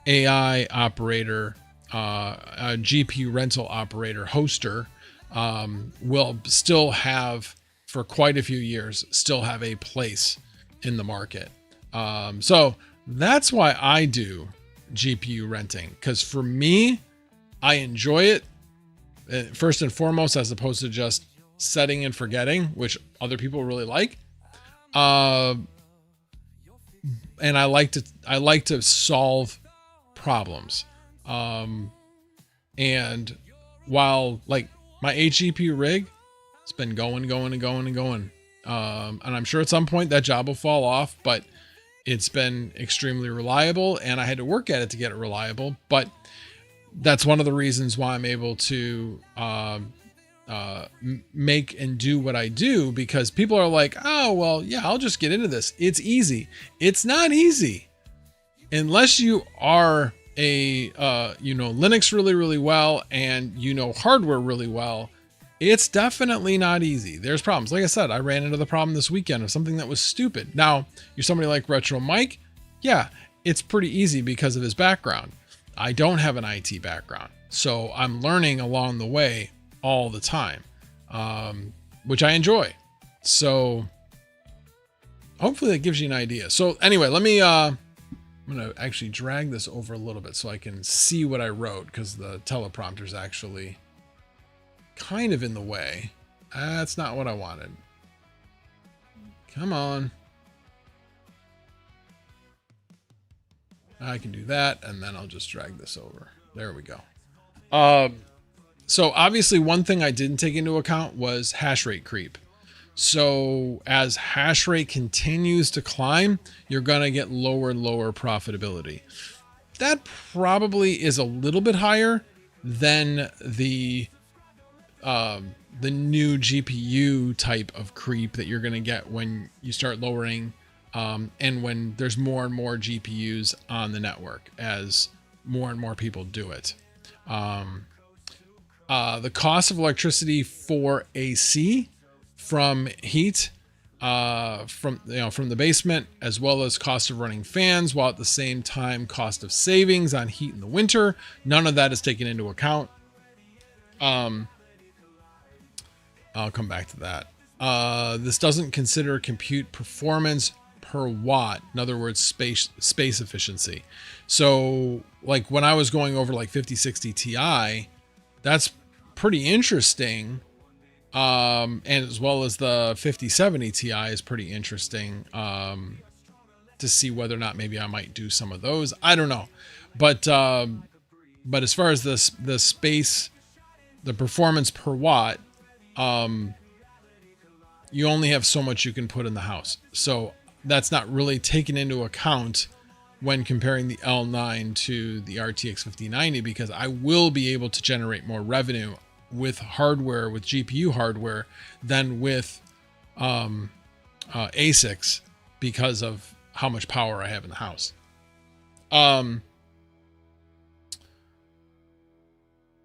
AI operator, a GPU rental operator, hoster, will still have, for quite a few years, still have a place in the market. So that's why I do GPU renting, because for me, I enjoy it first and foremost, as opposed to just setting and forgetting, which other people really like. And I like to solve problems. And while like my HGP rig, it's been going. And I'm sure at some point that job will fall off, but it's been extremely reliable and I had to work at it to get it reliable. But that's one of the reasons why I'm able to make and do what I do, because people are like, oh, well, yeah, I'll just get into this. It's easy. It's not easy unless you are a, Linux really, really well and hardware really well. It's definitely not easy. There's problems. Like I said, I ran into the problem this weekend of something that was stupid. Now, you're somebody like Retro Mike. Yeah, it's pretty easy because of his background. I don't have an IT background, so I'm learning along the way all the time, which I enjoy. So hopefully that gives you an idea. So anyway, I'm going to actually drag this over a little bit so I can see what I wrote, because the teleprompter is actually kind of in the way. That's not what I wanted. Come on. I can do that, and then I'll just drag this over. There we go. So obviously one thing I didn't take into account was hash rate creep. So as hash rate continues to climb, you're going to get lower and lower profitability. That probably is a little bit higher than the new GPU type of creep that you're going to get when you start lowering and when there's more and more GPUs on the network as more and more people do it. The cost of electricity for AC from heat, from the basement, as well as cost of running fans, while at the same time cost of savings on heat in the winter, none of that is taken into account. I'll come back to that. This doesn't consider compute performance per watt. In other words, space efficiency. So like when I was going over like 5060 Ti, that's pretty interesting. And as well as the 5070 Ti is pretty interesting, to see whether or not maybe I might do some of those. I don't know. But as far as the space, the performance per watt, you only have so much you can put in the house. So that's not really taken into account when comparing the L9 to the RTX 5090, because I will be able to generate more revenue with hardware, with GPU hardware, than with ASICs, because of how much power I have in the house. And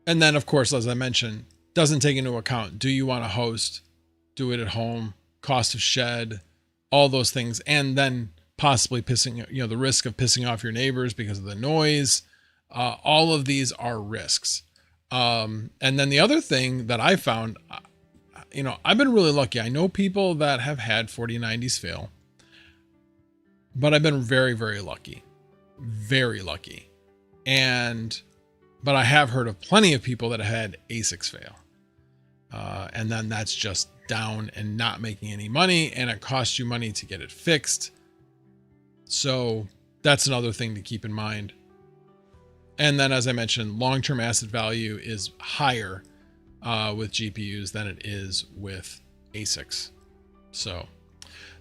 then, of course, as I mentioned, doesn't take into account, do you want to host, do it at home, cost of shed, all those things, and then possibly the risk of pissing off your neighbors because of the noise. All of these are risks. And then the other thing that I found, I've been really lucky. I know people that have had 4090s fail, but I've been very, very lucky, very lucky. But I have heard of plenty of people that have had ASICs fail. And then that's just down and not making any money, and it costs you money to get it fixed. So that's another thing to keep in mind. And then, as I mentioned, long-term asset value is higher with GPUs than it is with ASICs. So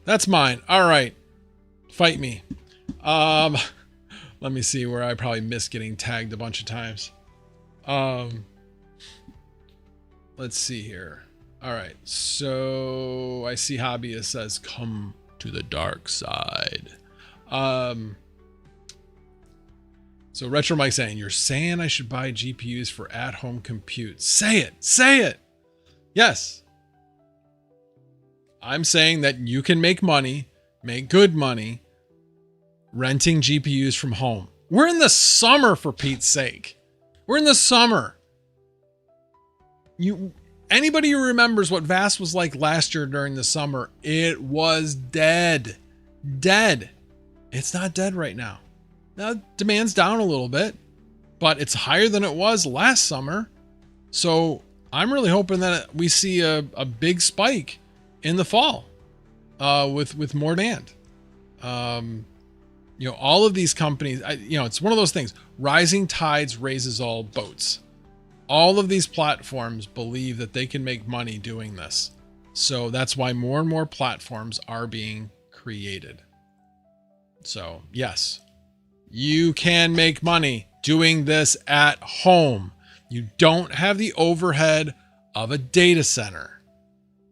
that's mine. All right, fight me. Let me see where I probably missed getting tagged a bunch of times. Let's see here. All right, so I see Hobbyist says, come to the dark side. So Retro Mike saying, you're saying I should buy GPUs for at-home compute. Say it. Yes. I'm saying that you can make money, make good money, renting GPUs from home. We're in the summer, for Pete's sake. We're in the summer. Anybody who remembers what Vast was like last year during the summer, it was dead. It's not dead right now. Now demand's down a little bit, but it's higher than it was last summer. So I'm really hoping that we see a big spike in the fall, with more demand. All of these companies, it's one of those things. Rising tides raises all boats. All of these platforms believe that they can make money doing this. So that's why more and more platforms are being created. So yes, you can make money doing this at home. You don't have the overhead of a data center,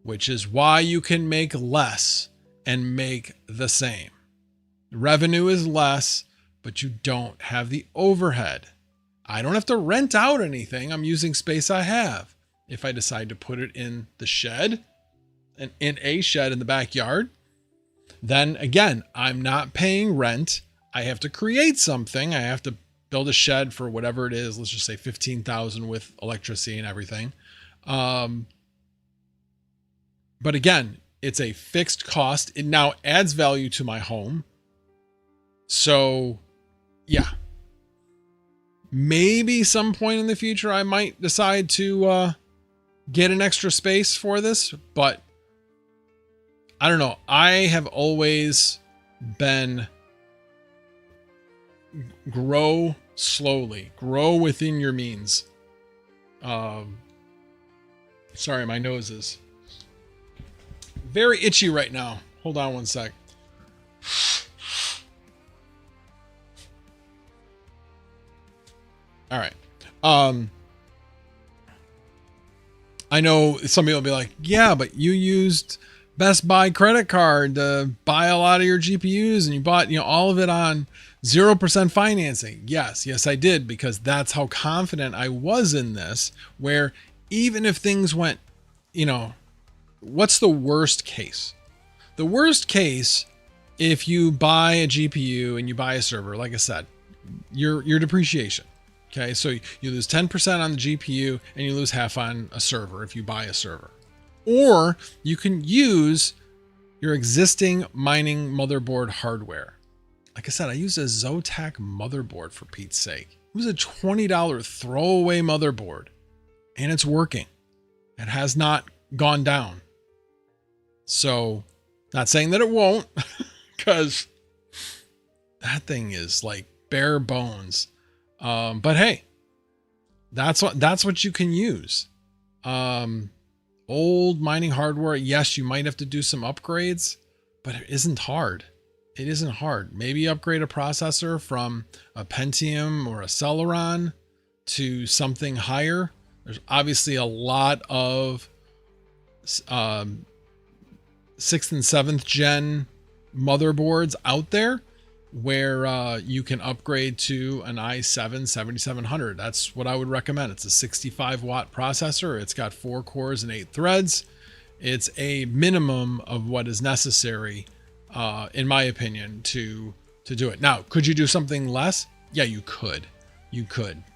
which is why you can make less and make the same. Revenue is less, but you don't have the overhead. I don't have to rent out anything. I'm using space I have. If I decide to put it in the shed, and in a shed in the backyard, then again, I'm not paying rent. I have to create something. I have to build a shed for whatever it is. Let's just say 15,000 with electricity and everything. But again, it's a fixed cost. It now adds value to my home. So yeah, maybe some point in the future, I might decide to get an extra space for this, but I don't know. I have always been grow slowly, grow within your means. Sorry, my nose is very itchy right now. Hold on one sec. All right. I know some people will be like, yeah, but you used Best Buy credit card to buy a lot of your GPUs, and you bought, all of it on 0% financing. Yes, I did, because that's how confident I was in this, where even if things went, what's the worst case? The worst case, if you buy a GPU and you buy a server, like I said, your depreciation. Okay, so you lose 10% on the GPU and you lose half on a server if you buy a server. Or you can use your existing mining motherboard hardware. Like I said, I used a Zotac motherboard, for Pete's sake. It was a $20 throwaway motherboard, and it's working. It has not gone down. So, not saying that it won't, because that thing is like bare bones. But hey, that's what you can use. Old mining hardware, yes, you might have to do some upgrades, but it isn't hard. It isn't hard. Maybe upgrade a processor from a Pentium or a Celeron to something higher. There's obviously a lot of 6th and 7th gen motherboards out there where you can upgrade to an i7 7700. That's what I would recommend. It's a 65 watt processor. It's got 4 cores and 8 threads. It's a minimum of what is necessary, in my opinion, to do it. Now, could you do something less? Yeah, you could.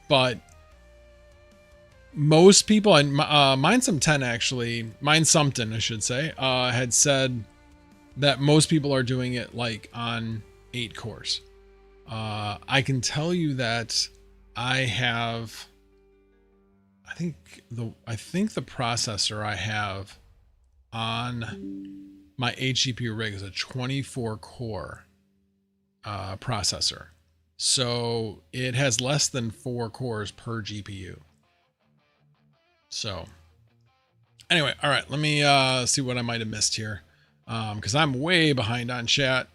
But most people, and Mindsumpton actually, Mindsumpton, I should say, had said that most people are doing it like on 8 cores. I can tell you that I think the processor I have on my HGPU rig is a 24 core processor. So it has less than 4 cores per GPU. So anyway, all right, let me see what I might have missed here. Because I'm way behind on chat.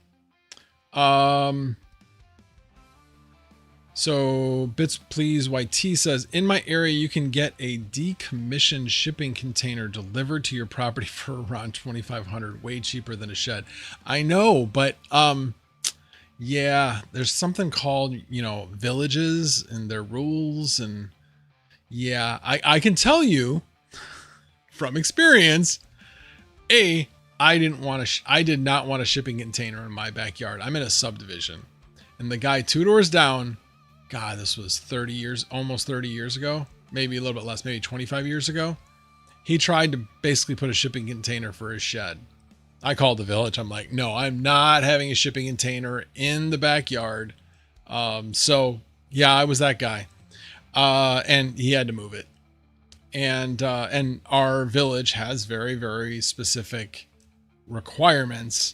So Bits Please YT says, in my area, you can get a decommissioned shipping container delivered to your property for around $2,500, way cheaper than a shed. I know, but, yeah, there's something called, villages and their rules. And yeah, I can tell you from experience, I did not want a shipping container in my backyard. I'm in a subdivision, and the guy 2 doors down, God, this was almost 30 years ago, maybe a little bit less, maybe 25 years ago. He tried to basically put a shipping container for his shed. I called the village. I'm like, no, I'm not having a shipping container in the backyard. So yeah, I was that guy. And he had to move it. And our village has very, very specific requirements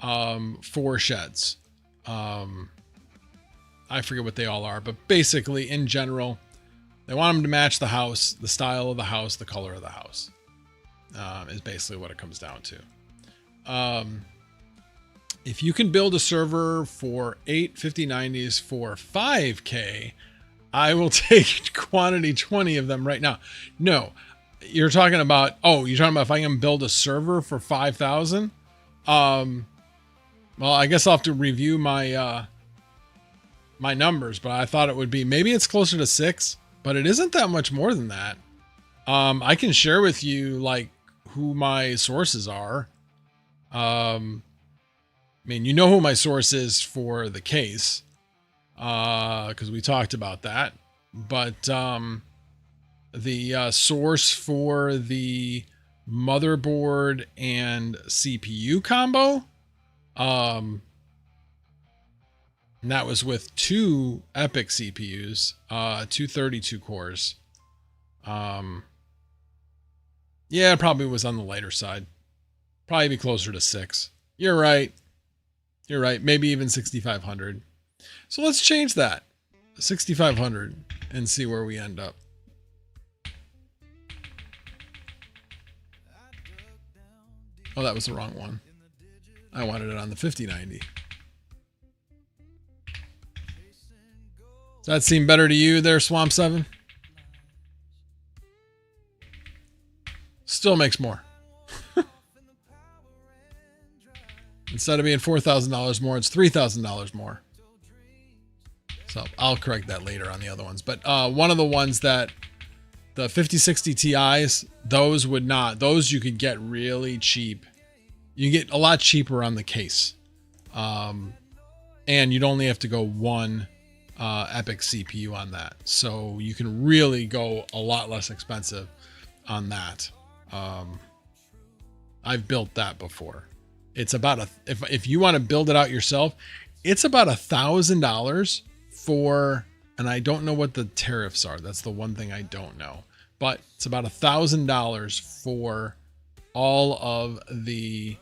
for sheds. I forget what they all are, but basically in general, they want them to match the house, the style of the house, the color of the house, is basically what it comes down to. If you can build a server for 8 5090s for $5K, I will take quantity 20 of them right now. No, you're talking about if I can build a server for 5,000. Well, I guess I'll have to review my my numbers, but I thought it would be, maybe it's closer to 6, but it isn't that much more than that. I can share with you like who my sources are. I mean, you know who my source is for the case, because we talked about that, but the source for the motherboard and CPU combo, and that was with 2 Epic CPUs, 232 cores. Yeah, it probably was on the lighter side. Probably be closer to 6. You're right. Maybe even 6,500. So let's change that 6,500 and see where we end up. Oh, that was the wrong one. I wanted it on the 5090. Does that seem better to you there, Swamp 7? Still makes more. Instead of being $4,000 more, it's $3,000 more. So I'll correct that later on the other ones. But one of the ones that the 5060 Ti's, those would not. Those you could get really cheap. You get a lot cheaper on the case. And you'd only have to go one Epic CPU on that. So you can really go a lot less expensive on that. I've built that before. It's about if you want to build it out yourself, it's about $1,000 for, and I don't know what the tariffs are. That's the one thing I don't know, but it's about $1,000 for all of the,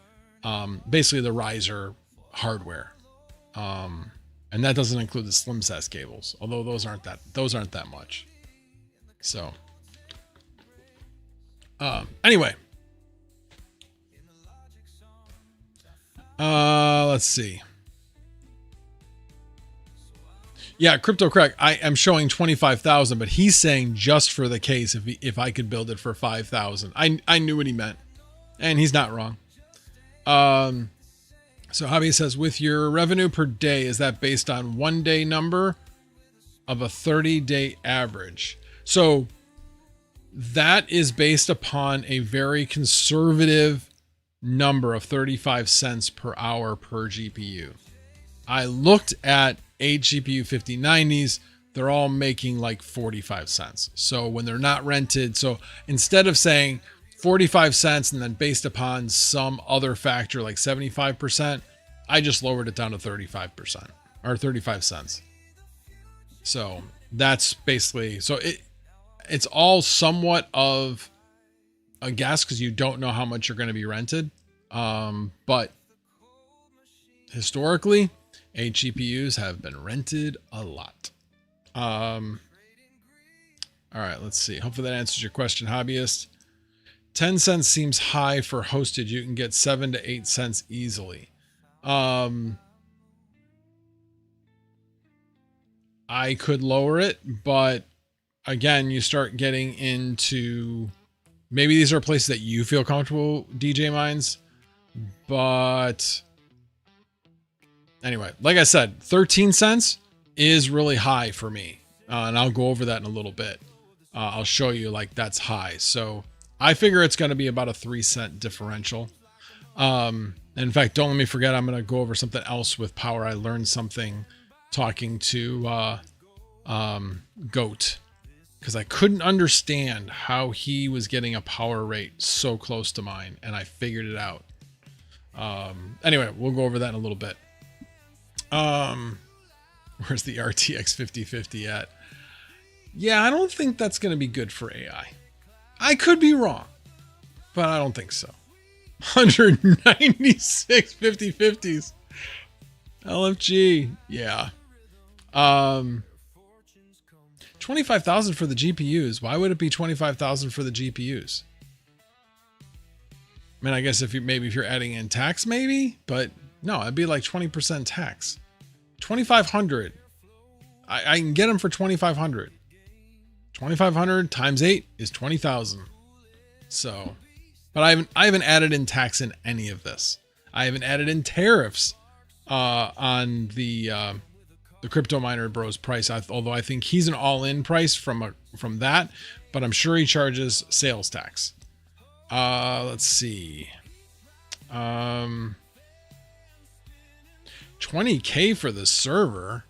basically the riser hardware. And that doesn't include the slim SAS cables, although those aren't that much. So, anyway, let's see. Yeah, Crypto Crack, I am showing 25,000, but he's saying just for the case if I could build it for 5,000. I knew what he meant, and he's not wrong. So Hobby says, with your revenue per day, is that based on 1 day number of a 30-day average? So that is based upon a very conservative number of 35 cents per hour per GPU. I looked at 8 GPU 5090s. They're all making like 45 cents. So when they're not rented, so instead of saying 45 cents and then based upon some other factor like 75%, I just lowered it down to 35% or 35 cents. So that's basically, so it's all somewhat of a guess because you don't know how much you're going to be rented. But historically, 8 GPUs have been rented a lot. All right, let's see. Hopefully that answers your question, hobbyist. 10 cents seems high for hosted. You can get 7 to 8 cents easily. I could lower it, but again, you start getting into, maybe these are places that you feel comfortable, DJ Mines, but anyway, like I said, 13 cents is really high for me. And I'll go over that in a little bit. I'll show you like that's high. So I figure it's going to be about a 3-cent differential. In fact, don't let me forget, I'm going to go over something else with power. I learned something talking to Goat, because I couldn't understand how he was getting a power rate so close to mine, and I figured it out. Anyway, we'll go over that in a little bit. Where's the RTX 5050 at? Yeah, I don't think that's going to be good for AI. I could be wrong, but I don't think so. 196 5050s. LFG. Yeah. 25,000 for the GPUs. Why would it be 25,000 for the GPUs? I mean, I guess if you're adding in tax, maybe, but no, it'd be like 20% tax. 2,500. I can get them for 2,500. 2,500 times 8 is 20,000. So, but I haven't added in tax in any of this. I haven't added in tariffs on the Crypto Miner Bros price. Although I think he's an all-in price from that, but I'm sure he charges sales tax. Let's see. 20K for the server.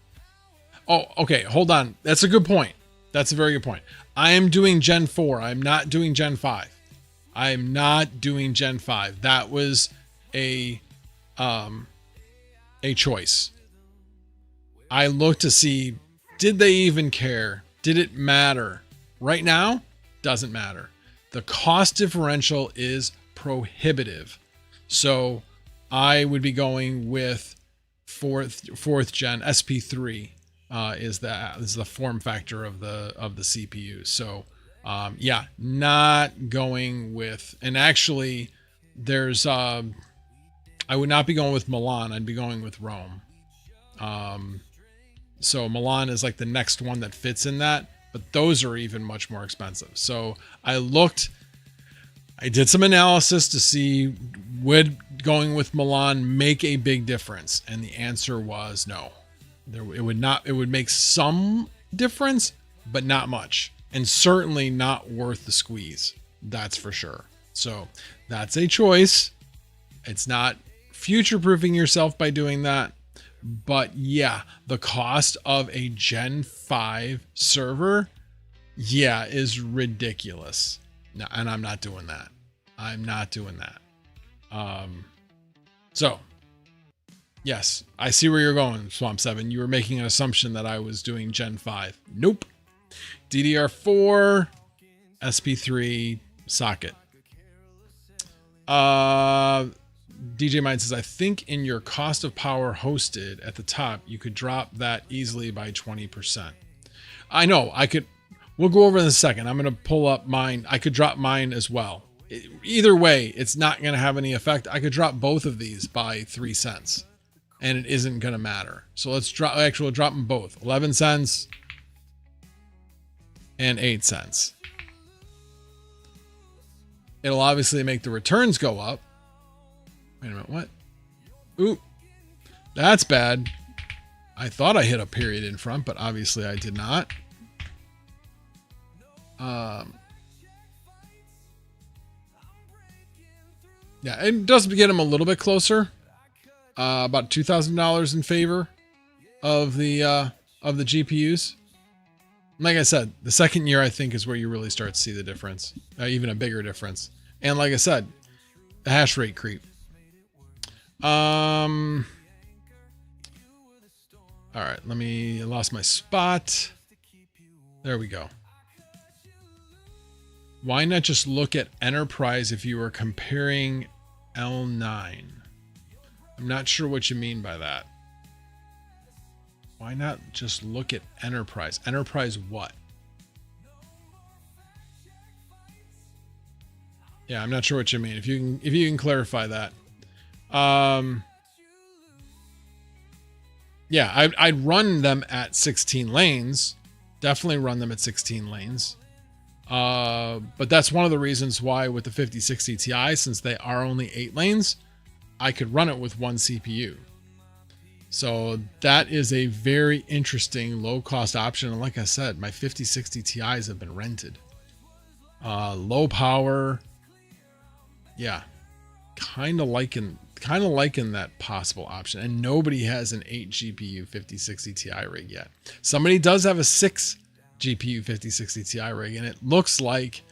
Oh, okay. Hold on. That's a good point. That's a very good point. I am doing Gen 4. I'm not doing Gen 5. I'm not doing Gen 5. That was a choice. I looked to see, did they even care? Did it matter? Right now, doesn't matter. The cost differential is prohibitive. So I would be going with fourth gen SP3 is the form factor of the CPU. So yeah, not going with, and actually there's I would not be going with Milan. I'd be going with Rome. So Milan is like the next one that fits in that, but those are even much more expensive. So I looked I did some analysis to see would going with Milan make a big difference, and the answer was no. It would not. It would make some difference, but not much, and certainly not worth the squeeze. That's for sure. So that's a choice. It's not future-proofing yourself by doing that. But yeah, the cost of a Gen 5 server, yeah, is ridiculous. No, and I'm not doing that. I'm not doing that. So yes, I see where you're going, Swamp 7. You were making an assumption that I was doing Gen 5. Nope. DDR4, SP3 socket. DJ Mind says, I think in your cost of power hosted at the top, you could drop that easily by 20%. I know I could. We'll go over in a second. I'm going to pull up mine. I could drop mine as well. Either way, it's not going to have any effect. I could drop both of these by 3 cents and it isn't going to matter. So let's drop, actually drop them both. 11 cents and 8 cents. It'll obviously make the returns go up. Wait a minute, what? Ooh, that's bad. I thought I hit a period in front, but obviously I did not. Yeah, it does get them a little bit closer. About $2,000 in favor of the GPUs. Like I said, the second year I think is where you really start to see the difference, even a bigger difference. And like I said, the hash rate creep. All right, I lost my spot. There we go. Why not just look at enterprise if you were comparing L9? I'm not sure what you mean by that. Why not just look at enterprise? Enterprise what? Yeah, I'm not sure what you mean. If you can clarify that. Yeah, I'd run them at 16 lanes. Definitely run them at 16 lanes. But that's one of the reasons why with the 5060 Ti, since they are only 8 lanes, I could run it with one CPU. So that is a very interesting low cost option. And like I said, my 5060 Ti's have been rented. Low power. Yeah. Kind of liking that possible option. And nobody has an 8 GPU 5060 Ti rig yet. Somebody does have a 6 GPU 5060 Ti rig, and it looks like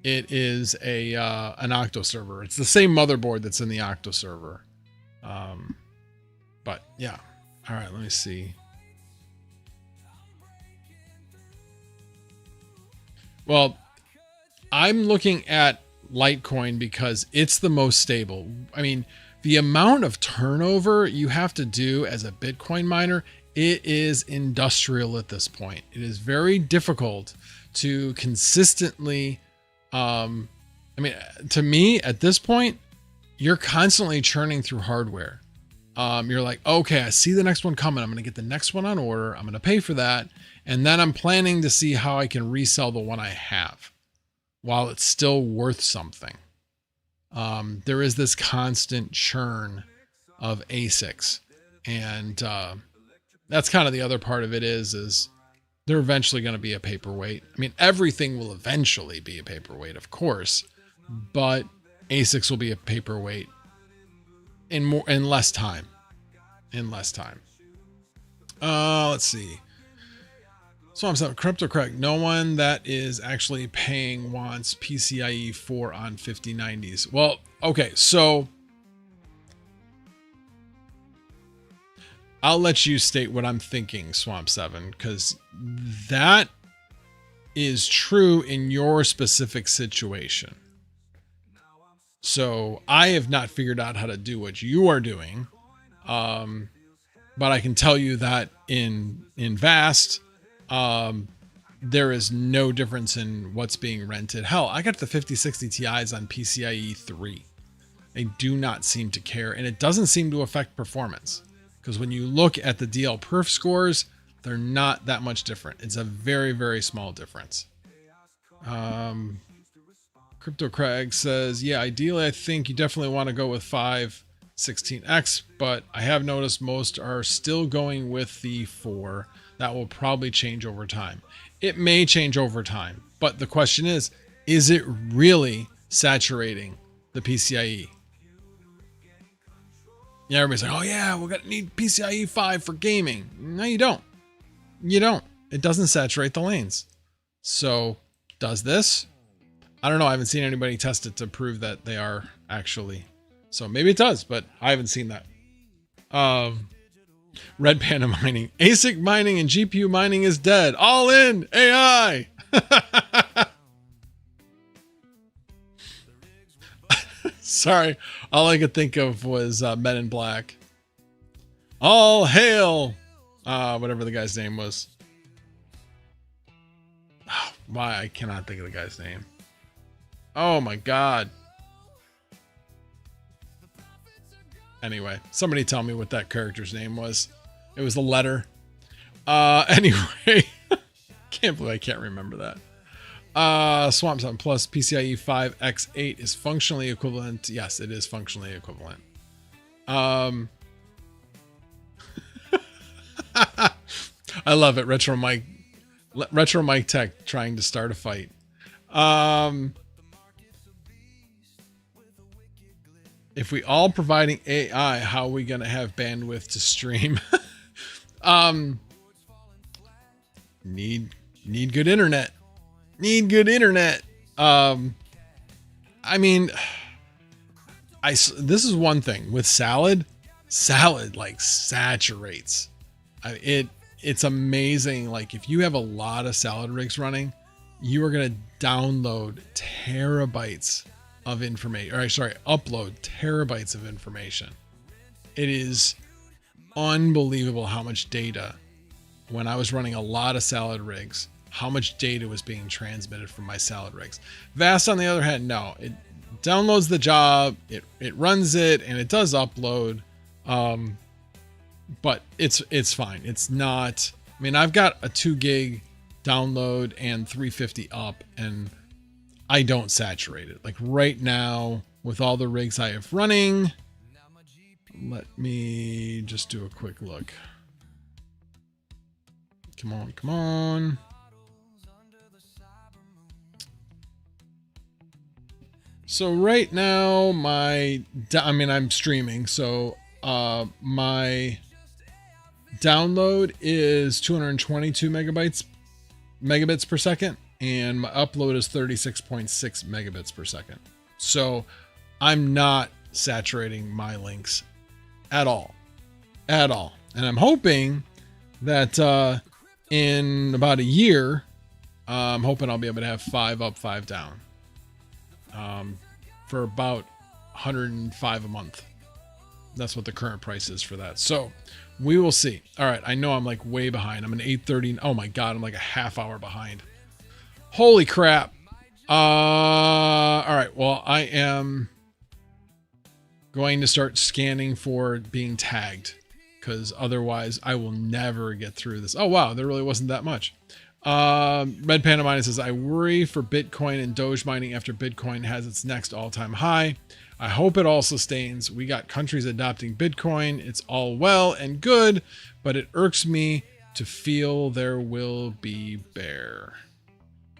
it is an Octo server. It's the same motherboard that's in the Octo server. But yeah. All right, let me see. Well, I'm looking at Litecoin because it's the most stable. I mean, the amount of turnover you have to do as a Bitcoin miner, it is industrial at this point. It is very difficult to consistently, I mean, to me at this point, you're constantly churning through hardware. You're like, okay, I see the next one coming. I'm going to get the next one on order. I'm going to pay for that. And then I'm planning to see how I can resell the one I have while it's still worth something. There is this constant churn of ASICs. And that's kind of the other part of it is they're eventually going to be a paperweight. I mean, everything will eventually be a paperweight, of course, but ASICs will be a paperweight in less time. Let's see. So I'm saying crypto correct. No one that is actually paying wants PCIe 4 on 5090s. Well, okay, so I'll let you state what I'm thinking, Swamp 7, because that is true in your specific situation. So I have not figured out how to do what you are doing. But I can tell you that in Vast, there is no difference in what's being rented. Hell, I got the 5060 Ti's on PCIe 3. They do not seem to care, and it doesn't seem to affect performance. Because when you look at the DL perf scores, they're not that much different. It's a very, very small difference. Crypto Crag says, yeah, ideally, I think you definitely want to go with 516X, but I have noticed most are still going with the 4. That will probably change over time. It may change over time, but the question is it really saturating the PCIe? Yeah, everybody's like, oh yeah, we're gonna need PCIe 5 for gaming. No, you don't. You don't. It doesn't saturate the lanes. So does this? I don't know. I haven't seen anybody test it to prove that they are actually. So maybe it does, but I haven't seen that. Red Panda mining. ASIC mining and GPU mining is dead. All in AI. Sorry. All I could think of was Men in Black. All hail. Whatever the guy's name was. Oh, why? I cannot think of the guy's name. Oh my God. Anyway, somebody tell me what that character's name was. It was a letter. Anyway, can't believe I can't remember that. Swamp Sun Plus PCIe 5 X8 is functionally equivalent. Yes, it is functionally equivalent. I love it. Retro Mike Tech trying to start a fight. If we all providing AI, how are we going to have bandwidth to stream? Need good internet. Need good internet. I mean, this is one thing with salad like saturates. It's amazing. Like if you have a lot of salad rigs running, you are going to download terabytes of information, or sorry, upload terabytes of information. It is unbelievable how much data, when I was running a lot of salad rigs, how much data was being transmitted from my salad rigs. Vast, on the other hand, no, it downloads the job, it runs it, and it does upload. But it's fine. It's not, I mean, I've got a 2 gig download and 350 up, and I don't saturate it. Like right now, with all the rigs I have running, let me just do a quick look. Come on. So right now, I'm streaming, so my download is 222 megabits per second, and my upload is 36.6 megabits per second. So I'm not saturating my links at all. And I'm hoping that in about a year, I'm hoping I'll be able to have 5 up, 5 down for about 105 a month. That's what the current price is for that. So we will see. All right. I know I'm like way behind. I'm an 8:30. Oh my God. I'm like a half hour behind. Holy crap. All right. Well, I am going to start scanning for being tagged, because otherwise I will never get through this. Oh, wow. There really wasn't that much. Red Panda Mine says, I worry for Bitcoin and Doge mining after Bitcoin has its next all-time high. I hope it all sustains. We got countries adopting Bitcoin. It's all well and good, but it irks me to feel there will be bear.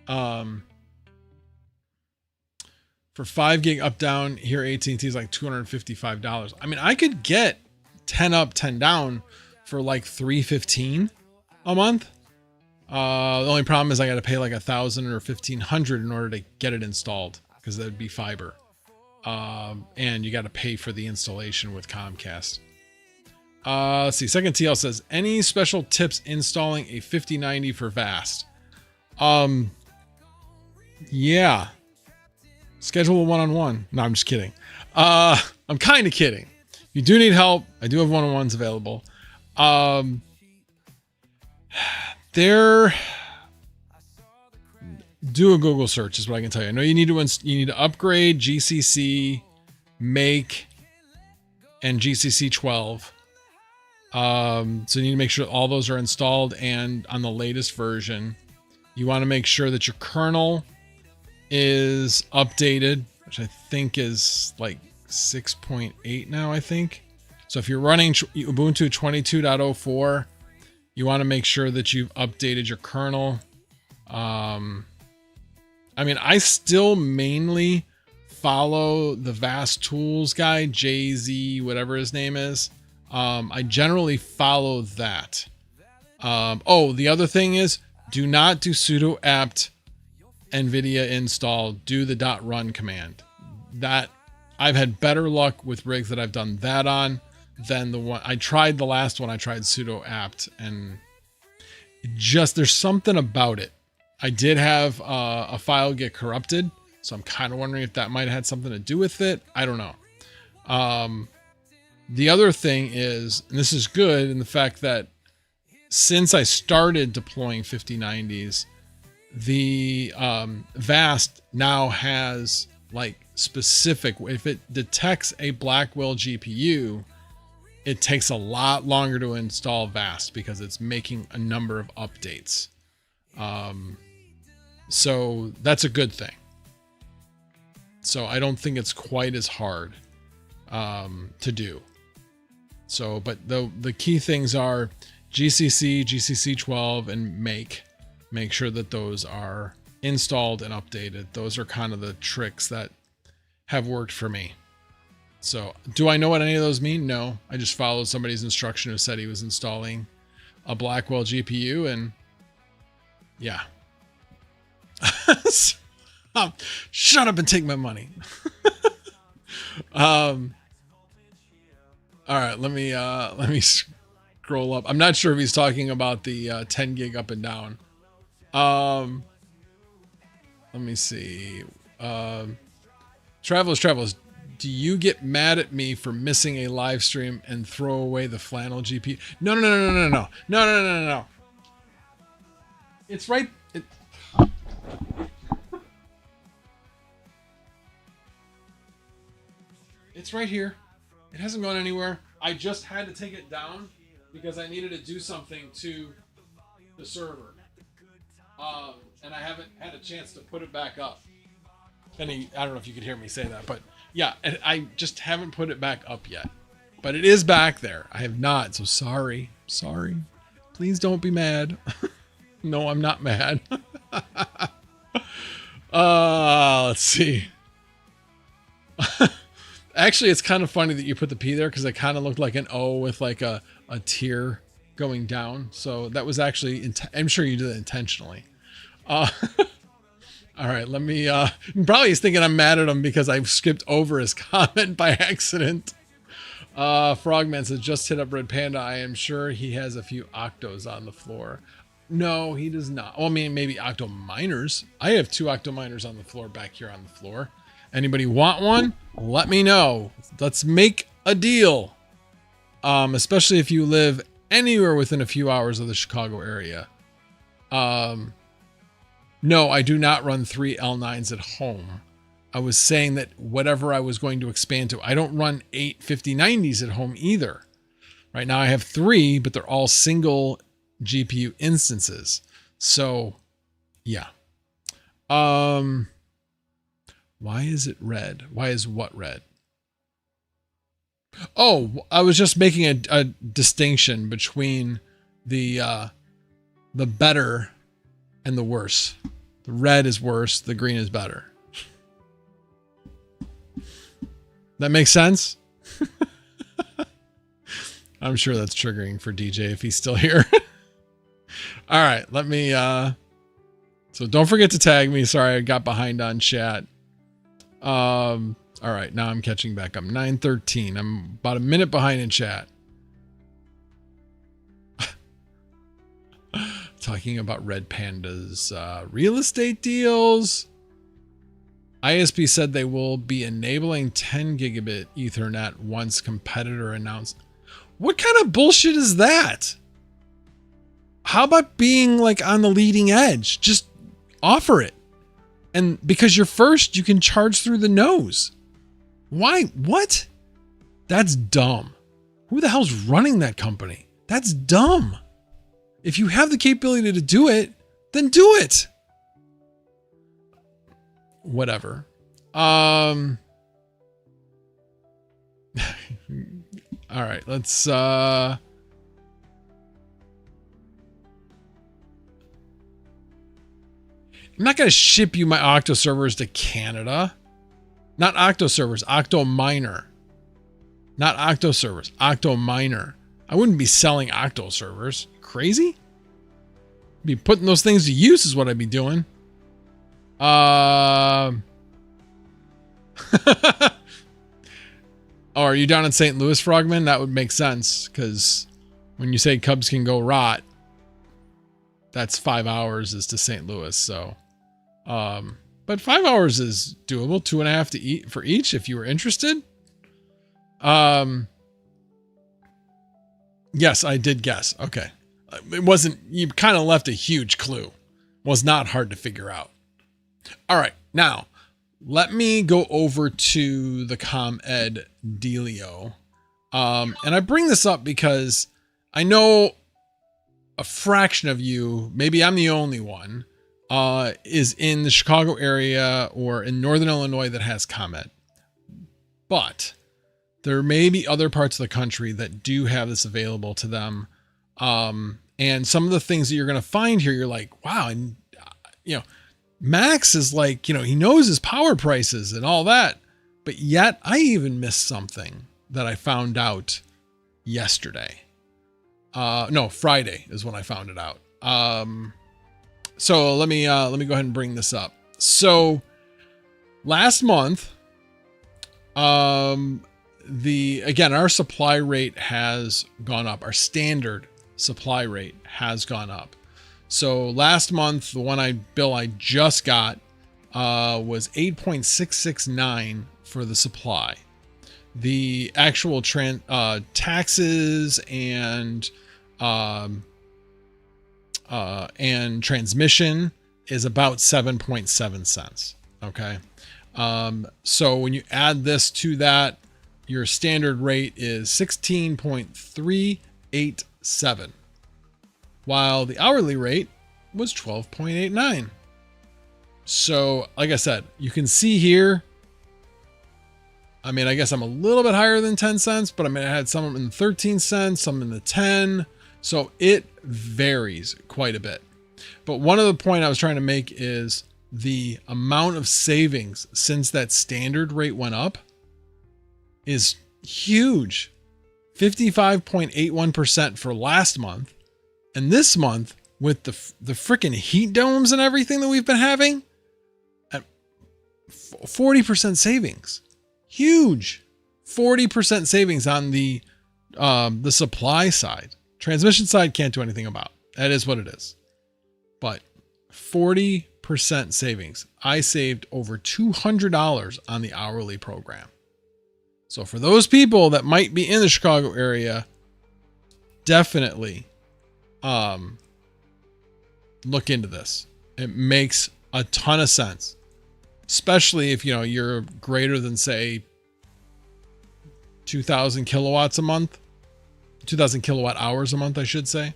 For 5 gig up down here, AT&T is like $255. I mean, I could get 10 up, 10 down for like $315 a month. The only problem is I got to pay like $1,000 or $1,500 in order to get it installed, because that'd be fiber. And you got to pay for the installation with Comcast. Let's see. Second TL says, any special tips installing a 5090 for Vast? Yeah. Schedule a one-on-one. No, I'm just kidding. I'm kind of kidding. If you do need help, I do have one-on-ones available. Do a Google search is what I can tell you. I know you need to upgrade GCC, Make, and GCC 12. So you need to make sure all those are installed and on the latest version. You want to make sure that your kernel is updated, which I think is like 6.8 now, I think. So if you're running Ubuntu 22.04, you want to make sure that you've updated your kernel. I mean, I still mainly follow the Vast Tools guy, JZ, whatever his name is. I generally follow that. Oh, the other thing is, do not do sudo apt NVIDIA install. Do the .run command. That I've had better luck with rigs that I've done that on than the one I tried. The last one I tried sudo apt, and there's something about it. I did have a file get corrupted, so I'm kind of wondering if that might have had something to do with it. I don't know. The other thing is, and this is good in the fact that since I started deploying 5090s, the Vast now has like specific, if it detects a Blackwell GPU, it takes a lot longer to install Vast because it's making a number of updates. So that's a good thing. So I don't think it's quite as hard to do. So, but the key things are GCC, GCC 12, and make sure that those are installed and updated. Those are kind of the tricks that have worked for me. So do I know what any of those mean? No, I just followed somebody's instruction who said he was installing a Blackwell GPU, and yeah. Shut up and take my money. All right, let me scroll up. I'm not sure if he's talking about the 10 gig up and down. Let me see. Travelers, do you get mad at me for missing a live stream and throw away the flannel GPU? No. It's right. It's right here. It hasn't gone anywhere. I just had to take it down because I needed to do something to the server. And I haven't had a chance to put it back up. I don't know if you could hear me say that, but yeah, I just haven't put it back up yet. But it is back there. I have not, so sorry. Please don't be mad. No, I'm not mad. Let's see. Actually, it's kind of funny that you put the P there because it kind of looked like an O with like a tear going down. So that was actually, I'm sure you did it intentionally. All right, let me, probably he's thinking I'm mad at him because I skipped over his comment by accident. Frogman says, just hit up Red Panda. I am sure he has a few octos on the floor. No, he does not. Well, I mean, maybe octo miners. I have 2 octo miners on the floor back here on the floor. Anybody want one? Let me know. Let's make a deal. Especially if you live anywhere within a few hours of the Chicago area. No, I do not run 3 L9s at home. I was saying that whatever I was going to expand to, I don't run 8 5090s at home either. Right now I have 3, but they're all single GPU instances. So yeah. Why is it red? Why is what red? Oh, I was just making a distinction between the better and the worse. The red is worse. The green is better. That makes sense? I'm sure that's triggering for DJ if he's still here. All right, let me, so don't forget to tag me. Sorry, I got behind on chat. All right, now I'm catching back up. 9:13. I'm about a minute behind in chat. Talking about Red Panda's real estate deals. ISP said they will be enabling 10 gigabit Ethernet once competitor announced. What kind of bullshit is that? How about being like on the leading edge? Just offer it. And because you're first, you can charge through the nose. Why? What? That's dumb. Who the hell's running that company? That's dumb. If you have the capability to do it, then do it. whatever. All right, let's I'm not going to ship you my Octo servers to Canada. Not Octo servers, Octo Miner. Not Octo servers, Octo Miner. I wouldn't be selling Octo servers. Crazy? Be putting those things to use is what I'd be doing. Oh, are you down in St. Louis, Frogman? That would make sense, because when you say Cubs can go rot, that's 5 hours is to St. Louis. So, but 5 hours is doable. 2.5 to eat for each if you were interested. Yes, I did guess. Okay. It wasn't, you kind of left a huge clue. Was not hard to figure out. All right. Now, let me go over to the ComEd dealio. And I bring this up because I know a fraction of you, maybe I'm the only one, is in the Chicago area or in Northern Illinois that has ComEd. But there may be other parts of the country that do have this available to them. And some of the things that you're going to find here, you're like, wow. And, Max is like, he knows his power prices and all that, but yet I even missed something that I found out yesterday. No, Friday is when I found it out. So let me go ahead and bring this up. So last month, our supply rate has gone up. Our standard supply rate has gone up. So last month, the one I just got was 8.669 for the supply. The actual taxes and transmission is about 7.7 cents. Okay. So when you add this to that, your standard rate is 16.387. While the hourly rate was 12.89. So, like I said, you can see here, I mean, I guess I'm a little bit higher than 10 cents, but I mean, I had some in 13 cents, some in the 10. So it varies quite a bit. But one of the point I was trying to make is the amount of savings since that standard rate went up is huge. 55.81% for last month. And this month, with the freaking heat domes and everything that we've been having, at 40% savings. Huge. 40% savings on the supply side. Transmission side can't do anything about. That is what it is. But 40% savings. I saved over $200 on the hourly program. So for those people that might be in the Chicago area, definitely look into this. It makes a ton of sense, especially if you're greater than, say, 2,000 kilowatts a month, 2,000 kilowatt hours a month, I should say.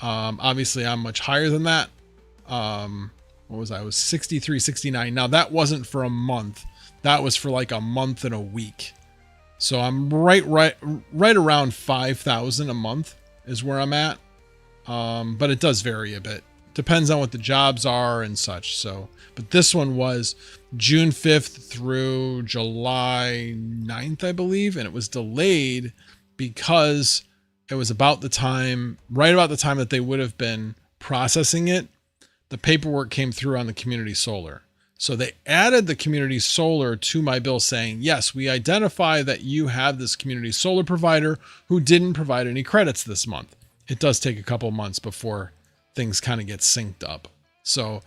Obviously I'm much higher than that. What was I was 63, 69. Now that wasn't for a month. That was for like a month and a week. So I'm right around 5,000 a month is where I'm at. But it does vary a bit. Depends on what the jobs are and such. So, but this one was June 5th through July 9th, I believe. And it was delayed because it was right about the time that they would have been processing it. The paperwork came through on the community solar. So they added the community solar to my bill saying, yes, we identify that you have this community solar provider who didn't provide any credits this month. It does take a couple months before things kind of get synced up. So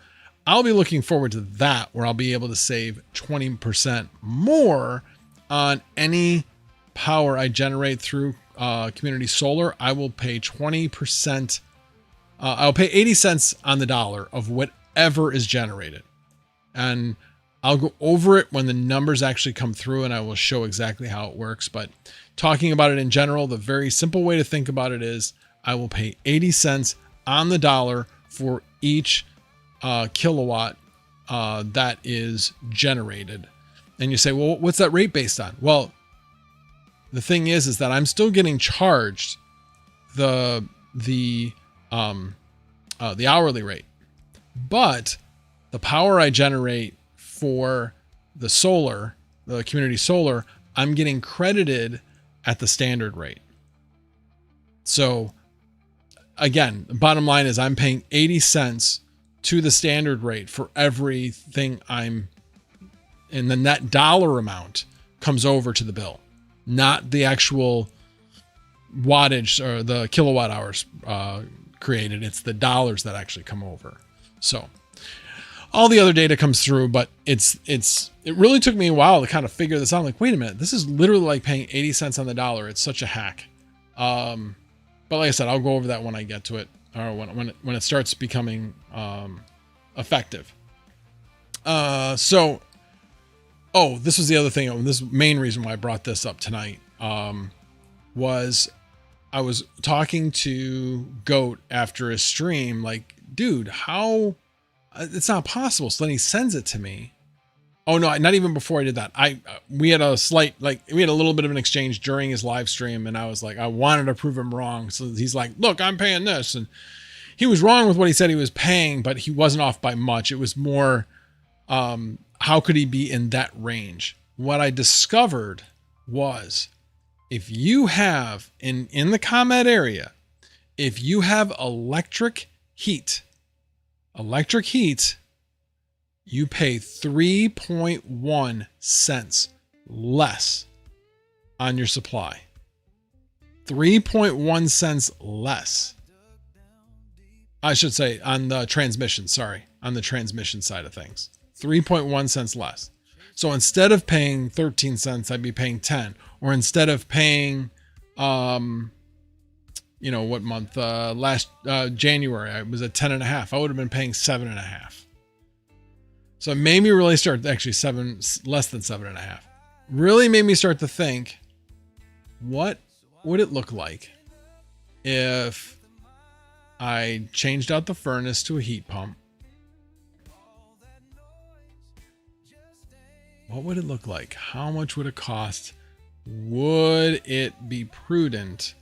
I'll be looking forward to that, where I'll be able to save 20% more on any power I generate through community solar. I will pay 20%. I'll pay 80 cents on the dollar of whatever is generated. And I'll go over it when the numbers actually come through, and I will show exactly how it works. But talking about it in general, the very simple way to think about it is I will pay 80 cents on the dollar for each kilowatt that is generated. And you say, well, what's that rate based on? Well, the thing is that I'm still getting charged the hourly rate, but the power I generate for the solar, the community solar, I'm getting credited at the standard rate. So again, the bottom line is I'm paying 80 cents to the standard rate for everything and the net dollar amount comes over to the bill, not the actual wattage or the kilowatt hours created. It's the dollars that actually come over. So all the other data comes through, but it really took me a while to kind of figure this out. I'm like, wait a minute, this is literally like paying 80 cents on the dollar. It's such a hack. But like I said, I'll go over that when I get to it, or when it starts becoming effective. This was the other thing. This main reason why I brought this up tonight was I was talking to Goat after his stream, like, dude, how? It's not possible. So then he sends it to me. Oh no, not even before I did that. We had a little bit of an exchange during his live stream, and I was like, I wanted to prove him wrong. So he's like, look, I'm paying this. And he was wrong with what he said he was paying, but he wasn't off by much. It was more, how could he be in that range? What I discovered was, if you have in the comment area, if you have electric heat, you pay 3.1 cents less on your supply. 3.1 cents less. I should say on the transmission, on the transmission side of things. 3.1 cents less. So instead of paying 13 cents, I'd be paying 10. Or instead of paying, what month? Last January, I was at 10.5. I would have been paying 7.5. So it made me really start, actually less than 7.5. Really made me start to think, what would it look like if I changed out the furnace to a heat pump? What would it look like? How much would it cost? Would it be prudent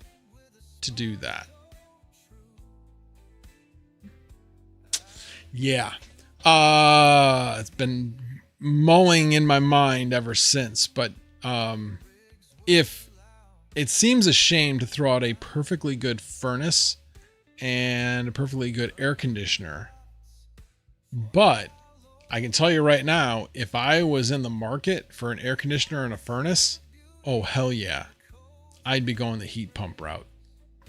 to do that? Yeah. It's been mulling in my mind ever since, but if it seems a shame to throw out a perfectly good furnace and a perfectly good air conditioner, but I can tell you right now, if I was in the market for an air conditioner and a furnace, oh hell yeah, I'd be going the heat pump route.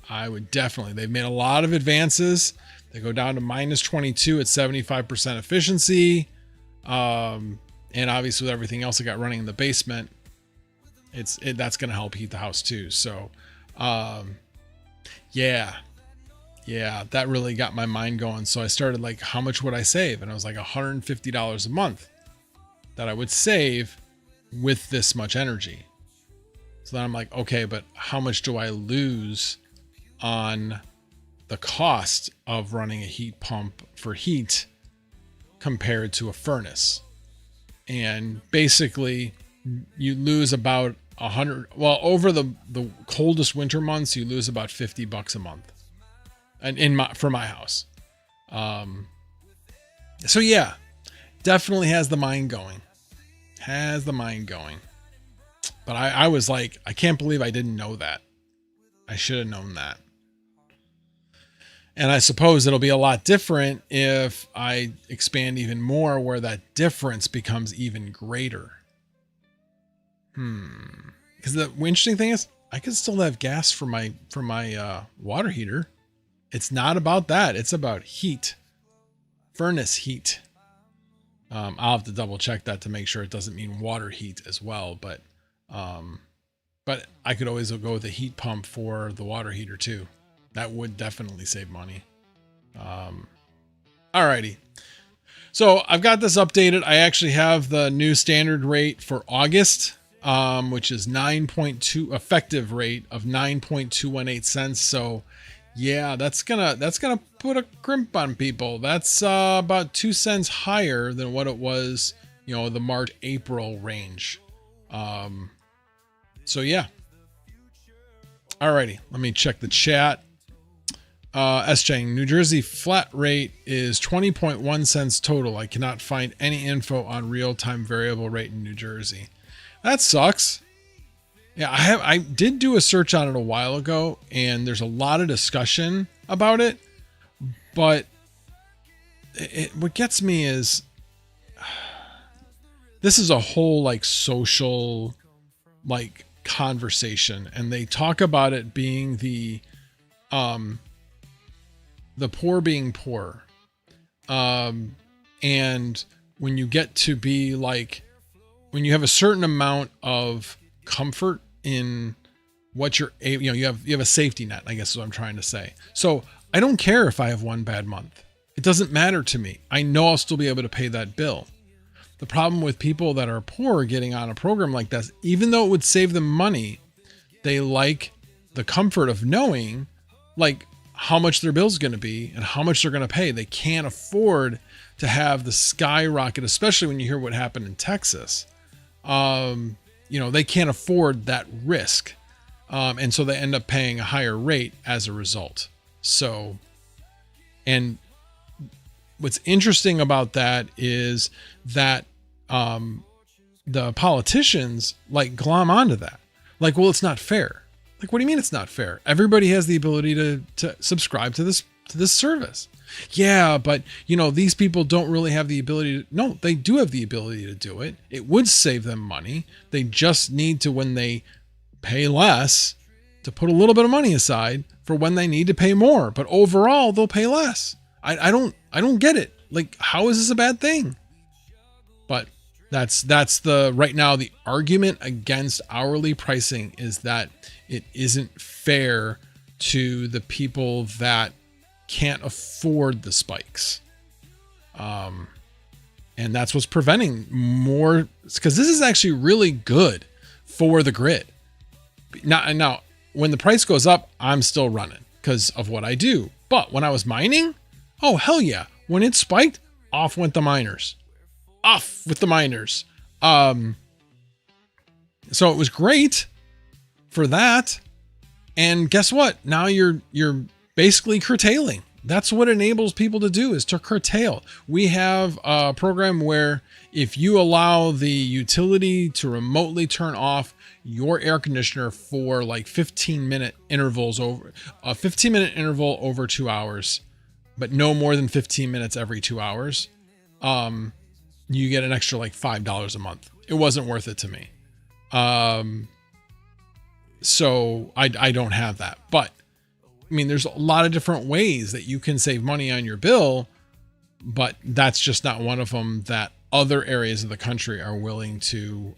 I would definitely. They've made a lot of advances. They go down to minus 22 at 75% efficiency. And obviously with everything else I got running in the basement, that's going to help heat the house too. So, yeah, that really got my mind going. So I started like, how much would I save? And I was like $150 a month that I would save with this much energy. So then I'm like, okay, but how much do I lose on the cost of running a heat pump for heat compared to a furnace? And basically you lose about 100. Well, over the coldest winter months, you lose about $50 a month. And for my house. So yeah, definitely has the mind going. But I was like, I can't believe I didn't know that. I should have known that. And I suppose it'll be a lot different if I expand even more, where that difference becomes even greater. Because the interesting thing is, I could still have gas for my water heater. It's not about that. It's about heat, furnace heat. I'll have to double check that to make sure it doesn't mean water heat as well. But I could always go with a heat pump for the water heater too. That would definitely save money. Alrighty. So I've got this updated. I actually have the new standard rate for August, which is 9.2 effective rate of 9.218 cents. So Yeah, that's gonna put a crimp on people. That's about 2 cents higher than what it was, the March April range. So yeah. Alrighty, let me check the chat. S-Chang, New Jersey flat rate is 20.1 cents total. I cannot find any info on real-time variable rate in New Jersey. That sucks. Yeah, I did do a search on it a while ago, and there's a lot of discussion about it, but what gets me is this is a whole like social like conversation, and they talk about it being the poor being poor. And when you get to be like, when you have a certain amount of comfort in what you're able, you have a safety net, I guess is what I'm trying to say. So I don't care if I have one bad month. It doesn't matter to me. I know I'll still be able to pay that bill. The problem with people that are poor getting on a program like this, even though it would save them money, they like the comfort of knowing like how much their bill's going to be and how much they're going to pay. They can't afford to have the skyrocket, especially when you hear what happened in Texas. They can't afford that risk. And so they end up paying a higher rate as a result. So, and what's interesting about that is that the politicians like glom onto that. Like, well, it's not fair. Like, what do you mean it's not fair? Everybody has the ability to subscribe to this service. Yeah, but these people don't really have the ability to. No, they do have the ability to do it. It would save them money. They just need to, when they pay less, to put a little bit of money aside for when they need to pay more. But overall, they'll pay less. I don't get it. Like, how is this a bad thing? But that's right now the argument against hourly pricing is that it isn't fair to the people that can't afford the spikes. And that's what's preventing more, because this is actually really good for the grid. Now, when the price goes up, I'm still running because of what I do. But when I was mining, oh, hell yeah. When it spiked, off went the miners. Off with the miners. So it was great for that. And guess what? Now you're basically curtailing. That's what enables people to do, is to curtail. We have a program where if you allow the utility to remotely turn off your air conditioner for like 15-minute intervals over a 15-minute interval over 2 hours, but no more than 15 minutes every 2 hours, you get an extra like $5 a month. It wasn't worth it to me. So I don't have that, but I mean, there's a lot of different ways that you can save money on your bill, but that's just not one of them that other areas of the country are willing to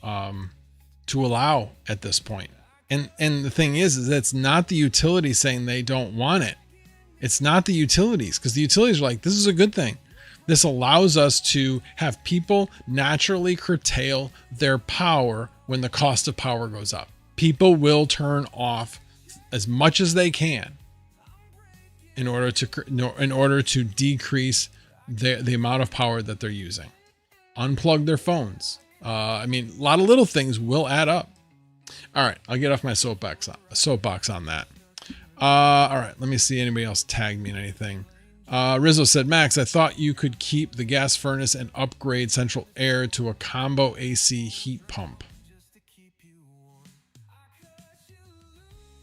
allow at this point. And the thing is it's not the utilities saying they don't want it. It's not the utilities, because the utilities are like, this is a good thing. This allows us to have people naturally curtail their power when the cost of power goes up. People will turn off as much as they can in order to decrease the amount of power that they're using. Unplug their phones. I mean, a lot of little things will add up. All right, I'll get off my soapbox on that. All right, let me see anybody else tag me in anything. Rizzo said, Max, I thought you could keep the gas furnace and upgrade central air to a combo AC heat pump.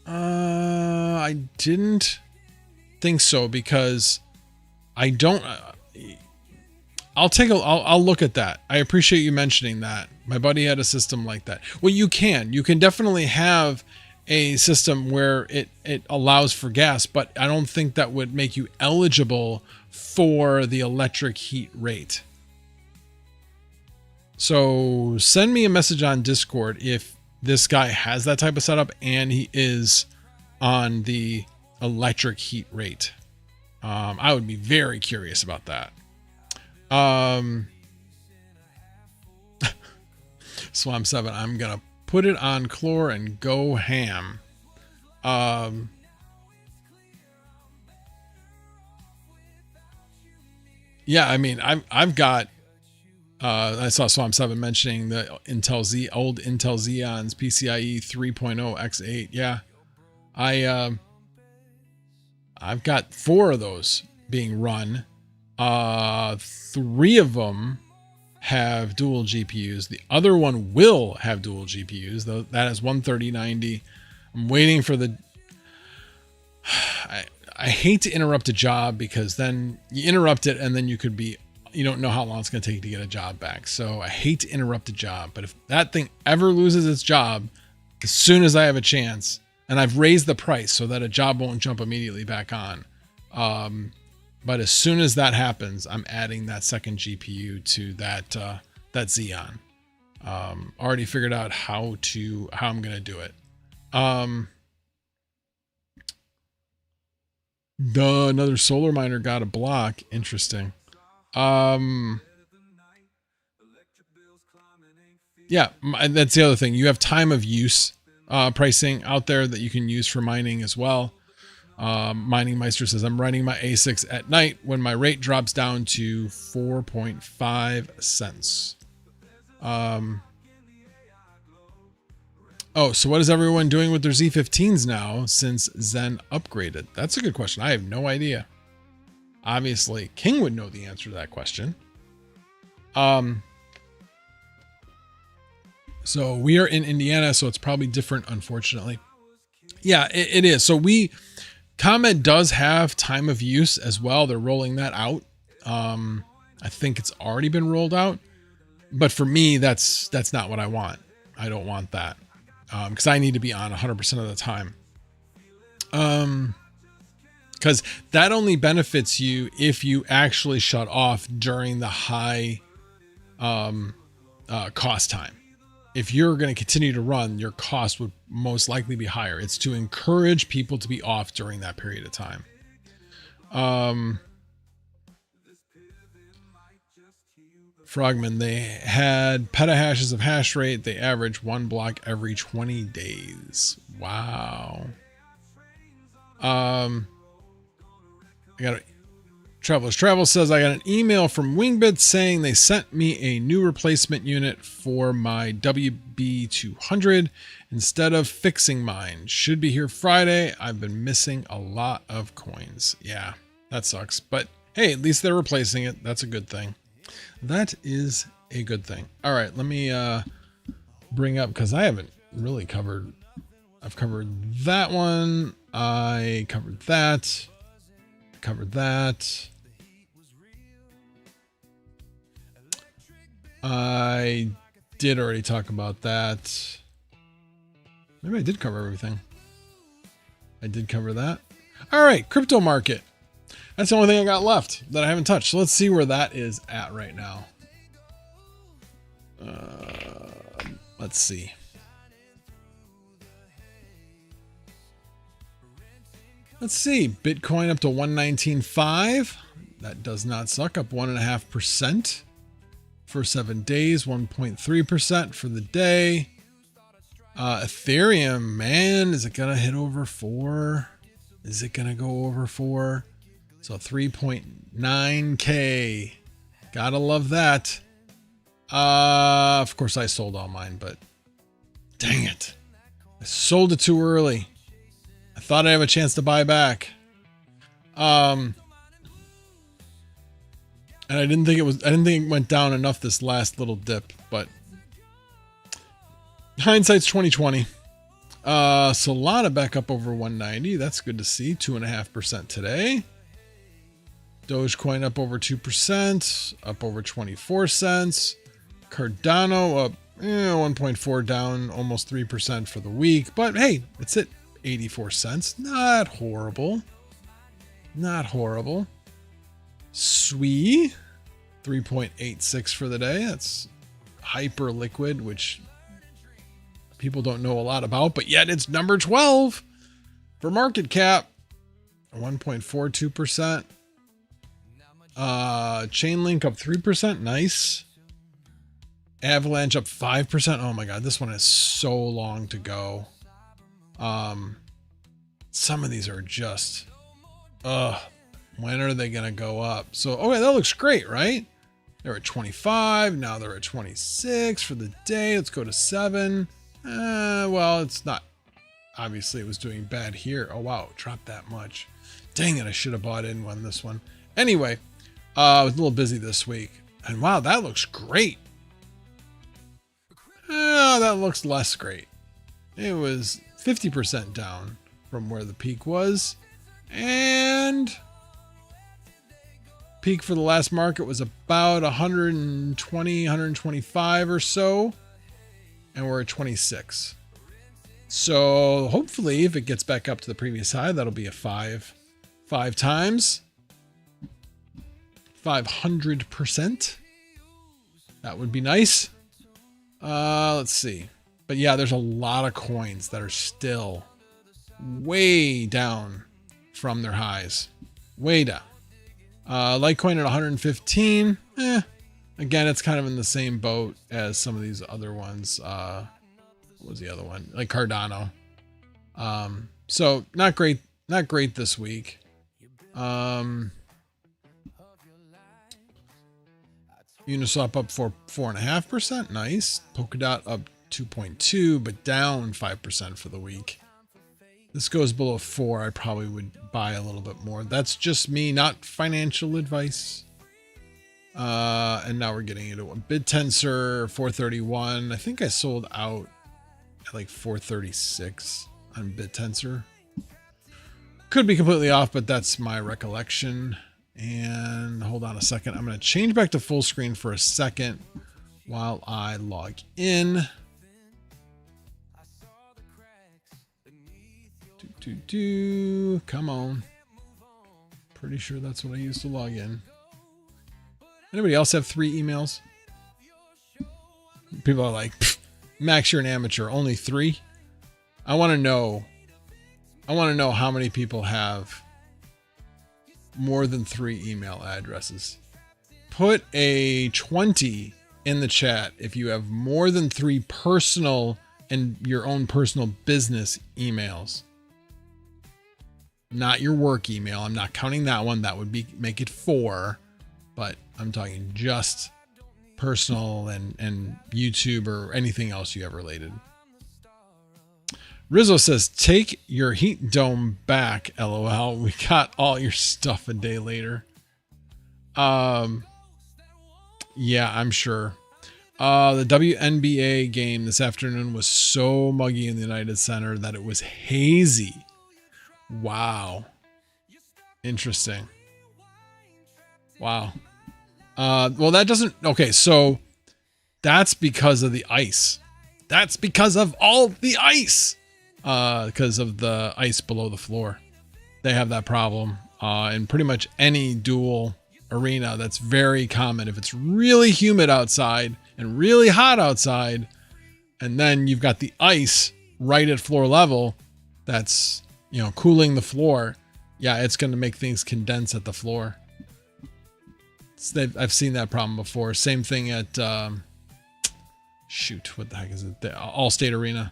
I didn't think so, because I don't. I'll look at that. I appreciate you mentioning that. My buddy had a system like that. Well, you can definitely have a system where it allows for gas, but I don't think that would make you eligible for the electric heat rate. So send me a message on Discord if this guy has that type of setup and he is on the electric heat rate. I would be very curious about that. Swamp 7, I'm gonna put it on clore and go ham. Yeah, I mean, I've got, I saw Swamp 7 mentioning the old Intel Xeons PCIe 3.0 X8. Yeah. I've got 4 of those being run. 3 of them have dual GPUs. The other one will have dual GPUs, though that is 13090. I'm waiting for the, I hate to interrupt a job because then you interrupt it and then you don't know how long it's going to take to get a job back. So I hate to interrupt a job, but if that thing ever loses its job, as soon as I have a chance, and I've raised the price so that a job won't jump immediately back on. But as soon as that happens, I'm adding that second GPU to that Xeon. Already figured out how I'm going to do it. Another solar miner got a block. Interesting. Yeah, that's the other thing. You have time of use pricing out there that you can use for mining as well. Mining Meister says, I'm running my ASICs at night when my rate drops down to 4.5 cents. Oh, so what is everyone doing with their Z15s now since Zen upgraded? That's a good question. I have no idea. Obviously, King would know the answer to that question. So we are in Indiana, so it's probably different, unfortunately. Yeah, it is. So ComEd does have time of use as well. They're rolling that out. I think it's already been rolled out, but for me, that's not what I want. I don't want that. Because I need to be on 100% of the time. Because that only benefits you if you actually shut off during the high cost time. If you're going to continue to run, your cost would most likely be higher. It's to encourage people to be off during that period of time. Frogman, they had petahashes of hash rate. They average 1 block every 20 days. Wow. I got a Travelers Travel says, I got an email from Wingbit saying they sent me a new replacement unit for my WB200 instead of fixing mine. Should be here Friday. I've been missing a lot of coins. Yeah, that sucks. But hey, at least they're replacing it. That's a good thing. That is a good thing. All right, let me bring up, because I haven't really covered. I've covered that one. I covered that. Covered that. I did already talk about that. Maybe I did cover everything. I did cover that. All right, crypto market. That's the only thing I got left that I haven't touched. So let's see where that is at right now. Let's see. Let's see. Bitcoin up to 119.5. That does not suck. Up 1.5% for 7 days. 1.3% for the day. Ethereum, man, is it gonna hit over 4? Is it gonna go over 4? So 3.9K. Gotta love that. Of course I sold all mine, but dang it. I sold it too early. I thought I'd have a chance to buy back. And I didn't think it went down enough this last little dip, but hindsight's 2020. Solana back up over 190. That's good to see. 2.5% today. Dogecoin up over 2%, up over 24 cents. Cardano up 1.4, down almost 3% for the week. But hey, it's at 84 cents. Not horrible. Not horrible. Sui, 3.86 for the day. That's hyper liquid, which people don't know a lot about, but yet it's number 12 for market cap. 1.42%. Chainlink up 3%. Nice. Avalanche up 5%. Oh my God, this one has so long to go. Some of these are just, When are they going to go up? So, okay, that looks great, right? They're at 25. Now they're at 26 for the day. Let's go to 7. Well, it's not. Obviously, it was doing bad here. Oh, wow. Dropped that much. Dang it. I should have bought in on this one. Anyway, I was a little busy this week. And wow, that looks great. That looks less great. It was 50% down from where the peak was. And peak for the last market was about 120, 125 or so. And we're at 26. So hopefully if it gets back up to the previous high, that'll be a 5 times 500%. That would be nice. Let's see. But yeah, there's a lot of coins that are still way down from their highs. Way down. Litecoin at 115. Again, it's kind of in the same boat as some of these other ones. What was the other one? Like Cardano. So not great this week. Uniswap up 4.5%. Nice. Polkadot up 2.2, but down 5% for the week. This goes below 4. I probably would buy a little bit more. That's just me, not financial advice. And now we're getting into one. BitTensor 431. I think I sold out at like 436 on BitTensor. Could be completely off, but that's my recollection. And hold on a second. I'm going to change back to full screen for a second while I log in. Come on. Pretty sure that's what I used to log in. Anybody else have 3 emails? People are like, Max, you're an amateur. Only 3? I want to know how many people have more than 3 email addresses. Put a 20 in the chat if you have more than 3 personal and your own personal business emails. Not your work email. I'm not counting that one. That would make it 4. But I'm talking just personal and YouTube or anything else you have related. Rizzo says, take your heat dome back, LOL. We got all your stuff a day later. Yeah, I'm sure. The WNBA game this afternoon was so muggy in the United Center that it was hazy. Wow. Interesting. Wow. Well, that doesn't... Okay, so that's because of the ice. That's because of all the ice. Because of the ice below the floor. They have that problem. In pretty much any dual arena, that's very common. If it's really humid outside and really hot outside, and then you've got the ice right at floor level, that's, you know, cooling the floor. Yeah, it's going to make things condense at the floor. I've seen that problem before. Same thing at, shoot, what the heck is it? The Allstate Arena.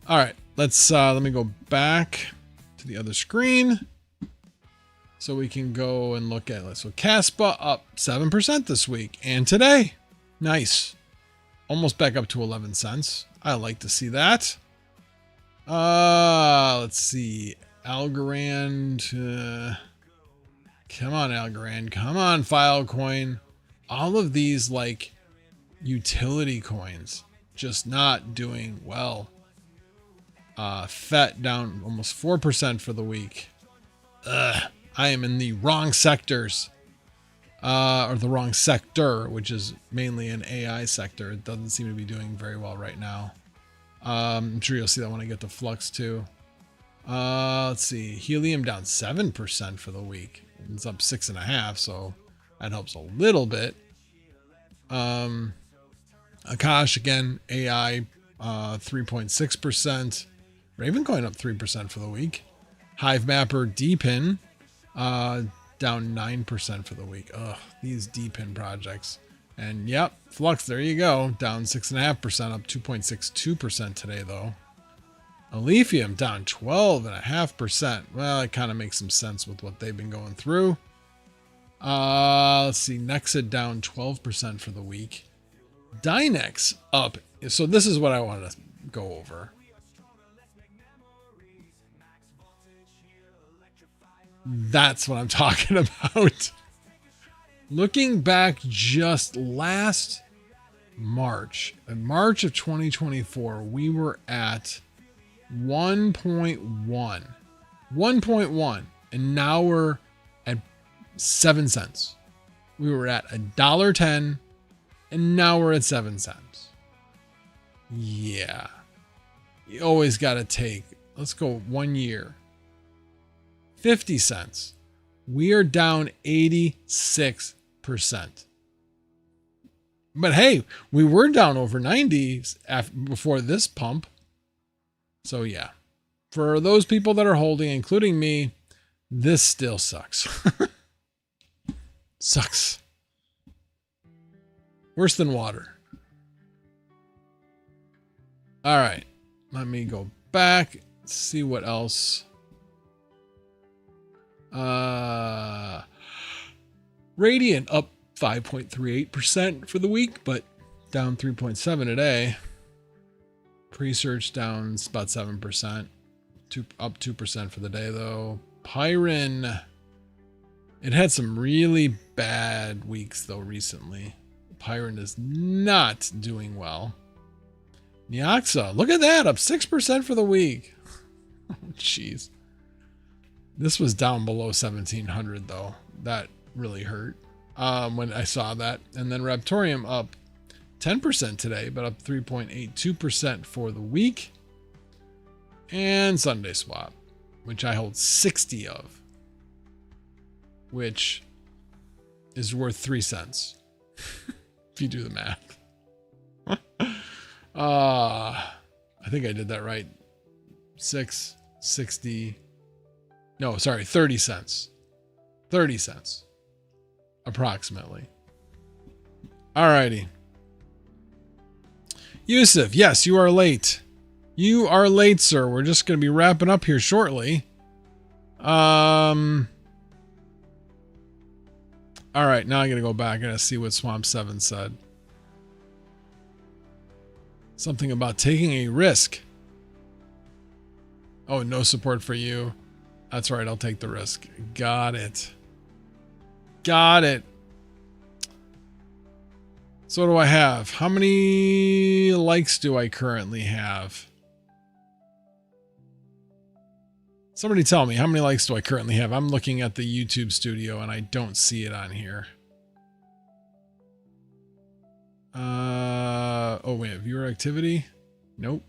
All right, let me go back to the other screen so we can go and look at it. So Caspa up 7% this week and today. Nice. Almost back up to 11 cents. I like to see that. Let's see. Algorand. Come on, Algorand. Come on, Filecoin. All of these, like, utility coins just not doing well. FET down almost 4% for the week. I am in the wrong sectors. Or the wrong sector, which is mainly an AI sector. It doesn't seem to be doing very well right now. I'm sure you'll see that when I get to Flux too. Let's see. Helium down 7% for the week. It's up 6.5%, so that helps a little bit. Akash again, AI 3.6%. Ravencoin up 3% for the week. Hive Mapper DPIN down 9% for the week. Ugh, these DPIN projects. And yep, Flux, there you go. Down 6.5%, up 2.62% today though. Alephium down 12.5%. Well, it kind of makes some sense with what they've been going through. Let's see. Nexa down 12% for the week. Dynex up. So this is what I want to go over. That's what I'm talking about. Looking back just last March, in March of 2024, we were at 1.1. 1.1. And now we're at 7 cents. We were at $1.10 and now we're at 7 cents. Yeah. You always got to take, let's go 1 year. 50 cents. We are down 86%. But hey, we were down over 90 before this pump. So yeah, for those people that are holding, including me, this still sucks. Sucks. Worse than water. All right, let me go back, see what else. Radiant up 5.38% for the week, but down 3.7 today. Pre-search down about 7%, up 2% for the day though. Pyron, it had some really bad weeks though recently. Pyron is not doing well. Neoxa, look at that, up 6% for the week. Oh, jeez. This was down below 1700 though. That really hurt when I saw that. And then Raptorium up 10% today, but up 3.82% for the week. And Sunday Swap, which I hold 60 of, which is worth 3 cents. If you do the math. I think I did that right. 60. No, sorry, 30 cents. 30 cents. Approximately. Alrighty. Yusuf, yes, you are late. You are late, sir. We're just going to be wrapping up here shortly. Alright, now I got to go back and see what Swamp 7 said. Something about taking a risk. Oh, no support for you. That's right, I'll take the risk. Got it. Got it. So what do I have? How many likes do I currently have? Somebody tell me, how many likes do I currently have? I'm looking at the YouTube studio and I don't see it on here. Oh wait, viewer activity? Nope.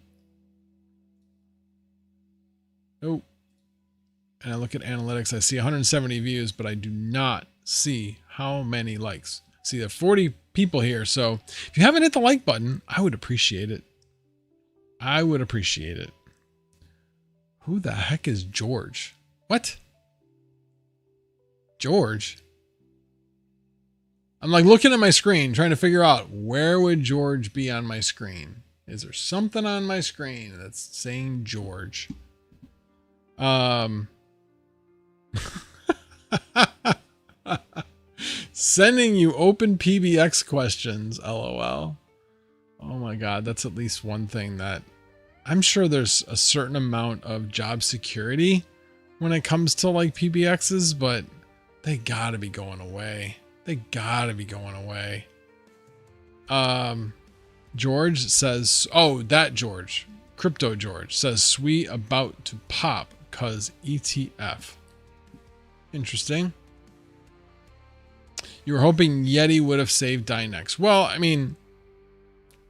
Nope. And I look at analytics, I see 170 views, but I do not see how many likes. See, there are 40 people here, so if you haven't hit the like button, I would appreciate it. I would appreciate it. Who the heck is George? What? George? I'm like looking at my screen, trying to figure out where would George be on my screen. Is there something on my screen that's saying George? Sending you open PBX questions, LOL. Oh my God, that's at least one thing that I'm sure there's a certain amount of job security when it comes to like PBXs, but they gotta be going away. They gotta be going away. George says, oh, that George, Crypto George says, sweet about to pop cause ETF. Interesting. You were hoping Yeti would have saved Dynex. Well, I mean,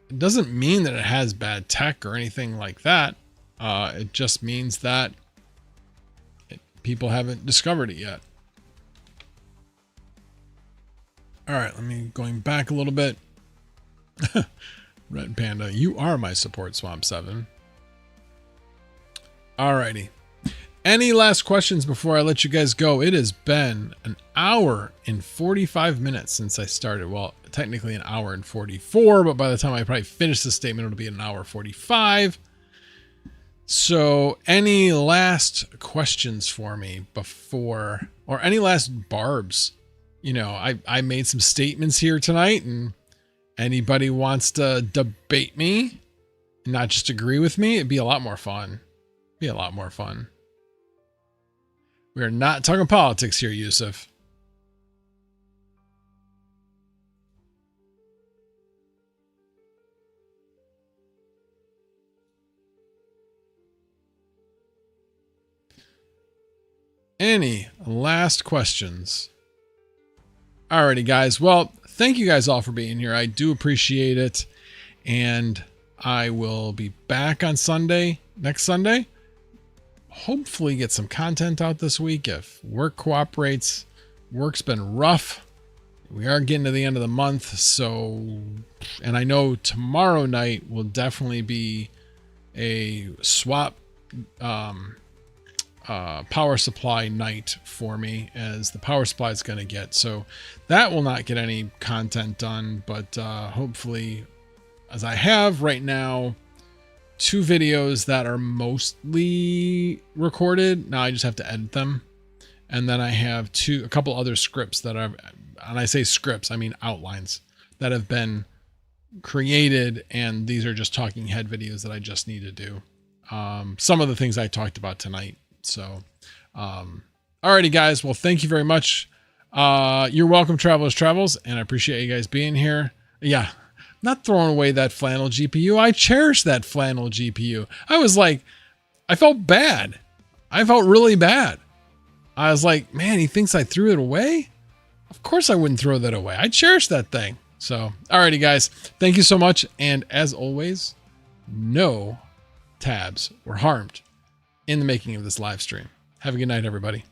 it doesn't mean that it has bad tech or anything like that. It just means that people haven't discovered it yet. All right, let me going back a little bit. Red Panda, you are my support, Swamp 7. All righty. Any last questions before I let you guys go? It has been an hour and 45 minutes since I started. Well, technically an hour and 44, but by the time I probably finish this statement, it'll be an hour 45. So any last questions for me before, or any last barbs? You know, I made some statements here tonight, and anybody wants to debate me, not just agree with me, it'd be a lot more fun. Be a lot more fun. We are not talking politics here, Yusuf. Any last questions? Alrighty, guys. Well, thank you guys all for being here. I do appreciate it. And I will be back on Sunday, next Sunday. Hopefully get some content out this week if work cooperates. Work's been rough. We are getting to the end of the month. So, and I know tomorrow night will definitely be a swap power supply night for me, as the power supply is going to get. So that will not get any content done, but hopefully, as I have right now, 2 videos that are mostly recorded. Now I just have to edit them. And then I have a couple other scripts that I've, and I say scripts, I mean outlines that have been created. And these are just talking head videos that I just need to do. Some of the things I talked about tonight. So, alrighty, guys. Well, thank you very much. You're welcome, Travelers Travels, and I appreciate you guys being here. Yeah, not throwing away that flannel GPU. I cherish that flannel GPU. I felt bad. I felt really bad. I was like, man, he thinks I threw it away? Of course I wouldn't throw that away. I cherish that thing. So, alrighty, guys. Thank you so much. And as always, no tabs were harmed in the making of this live stream. Have a good night, everybody.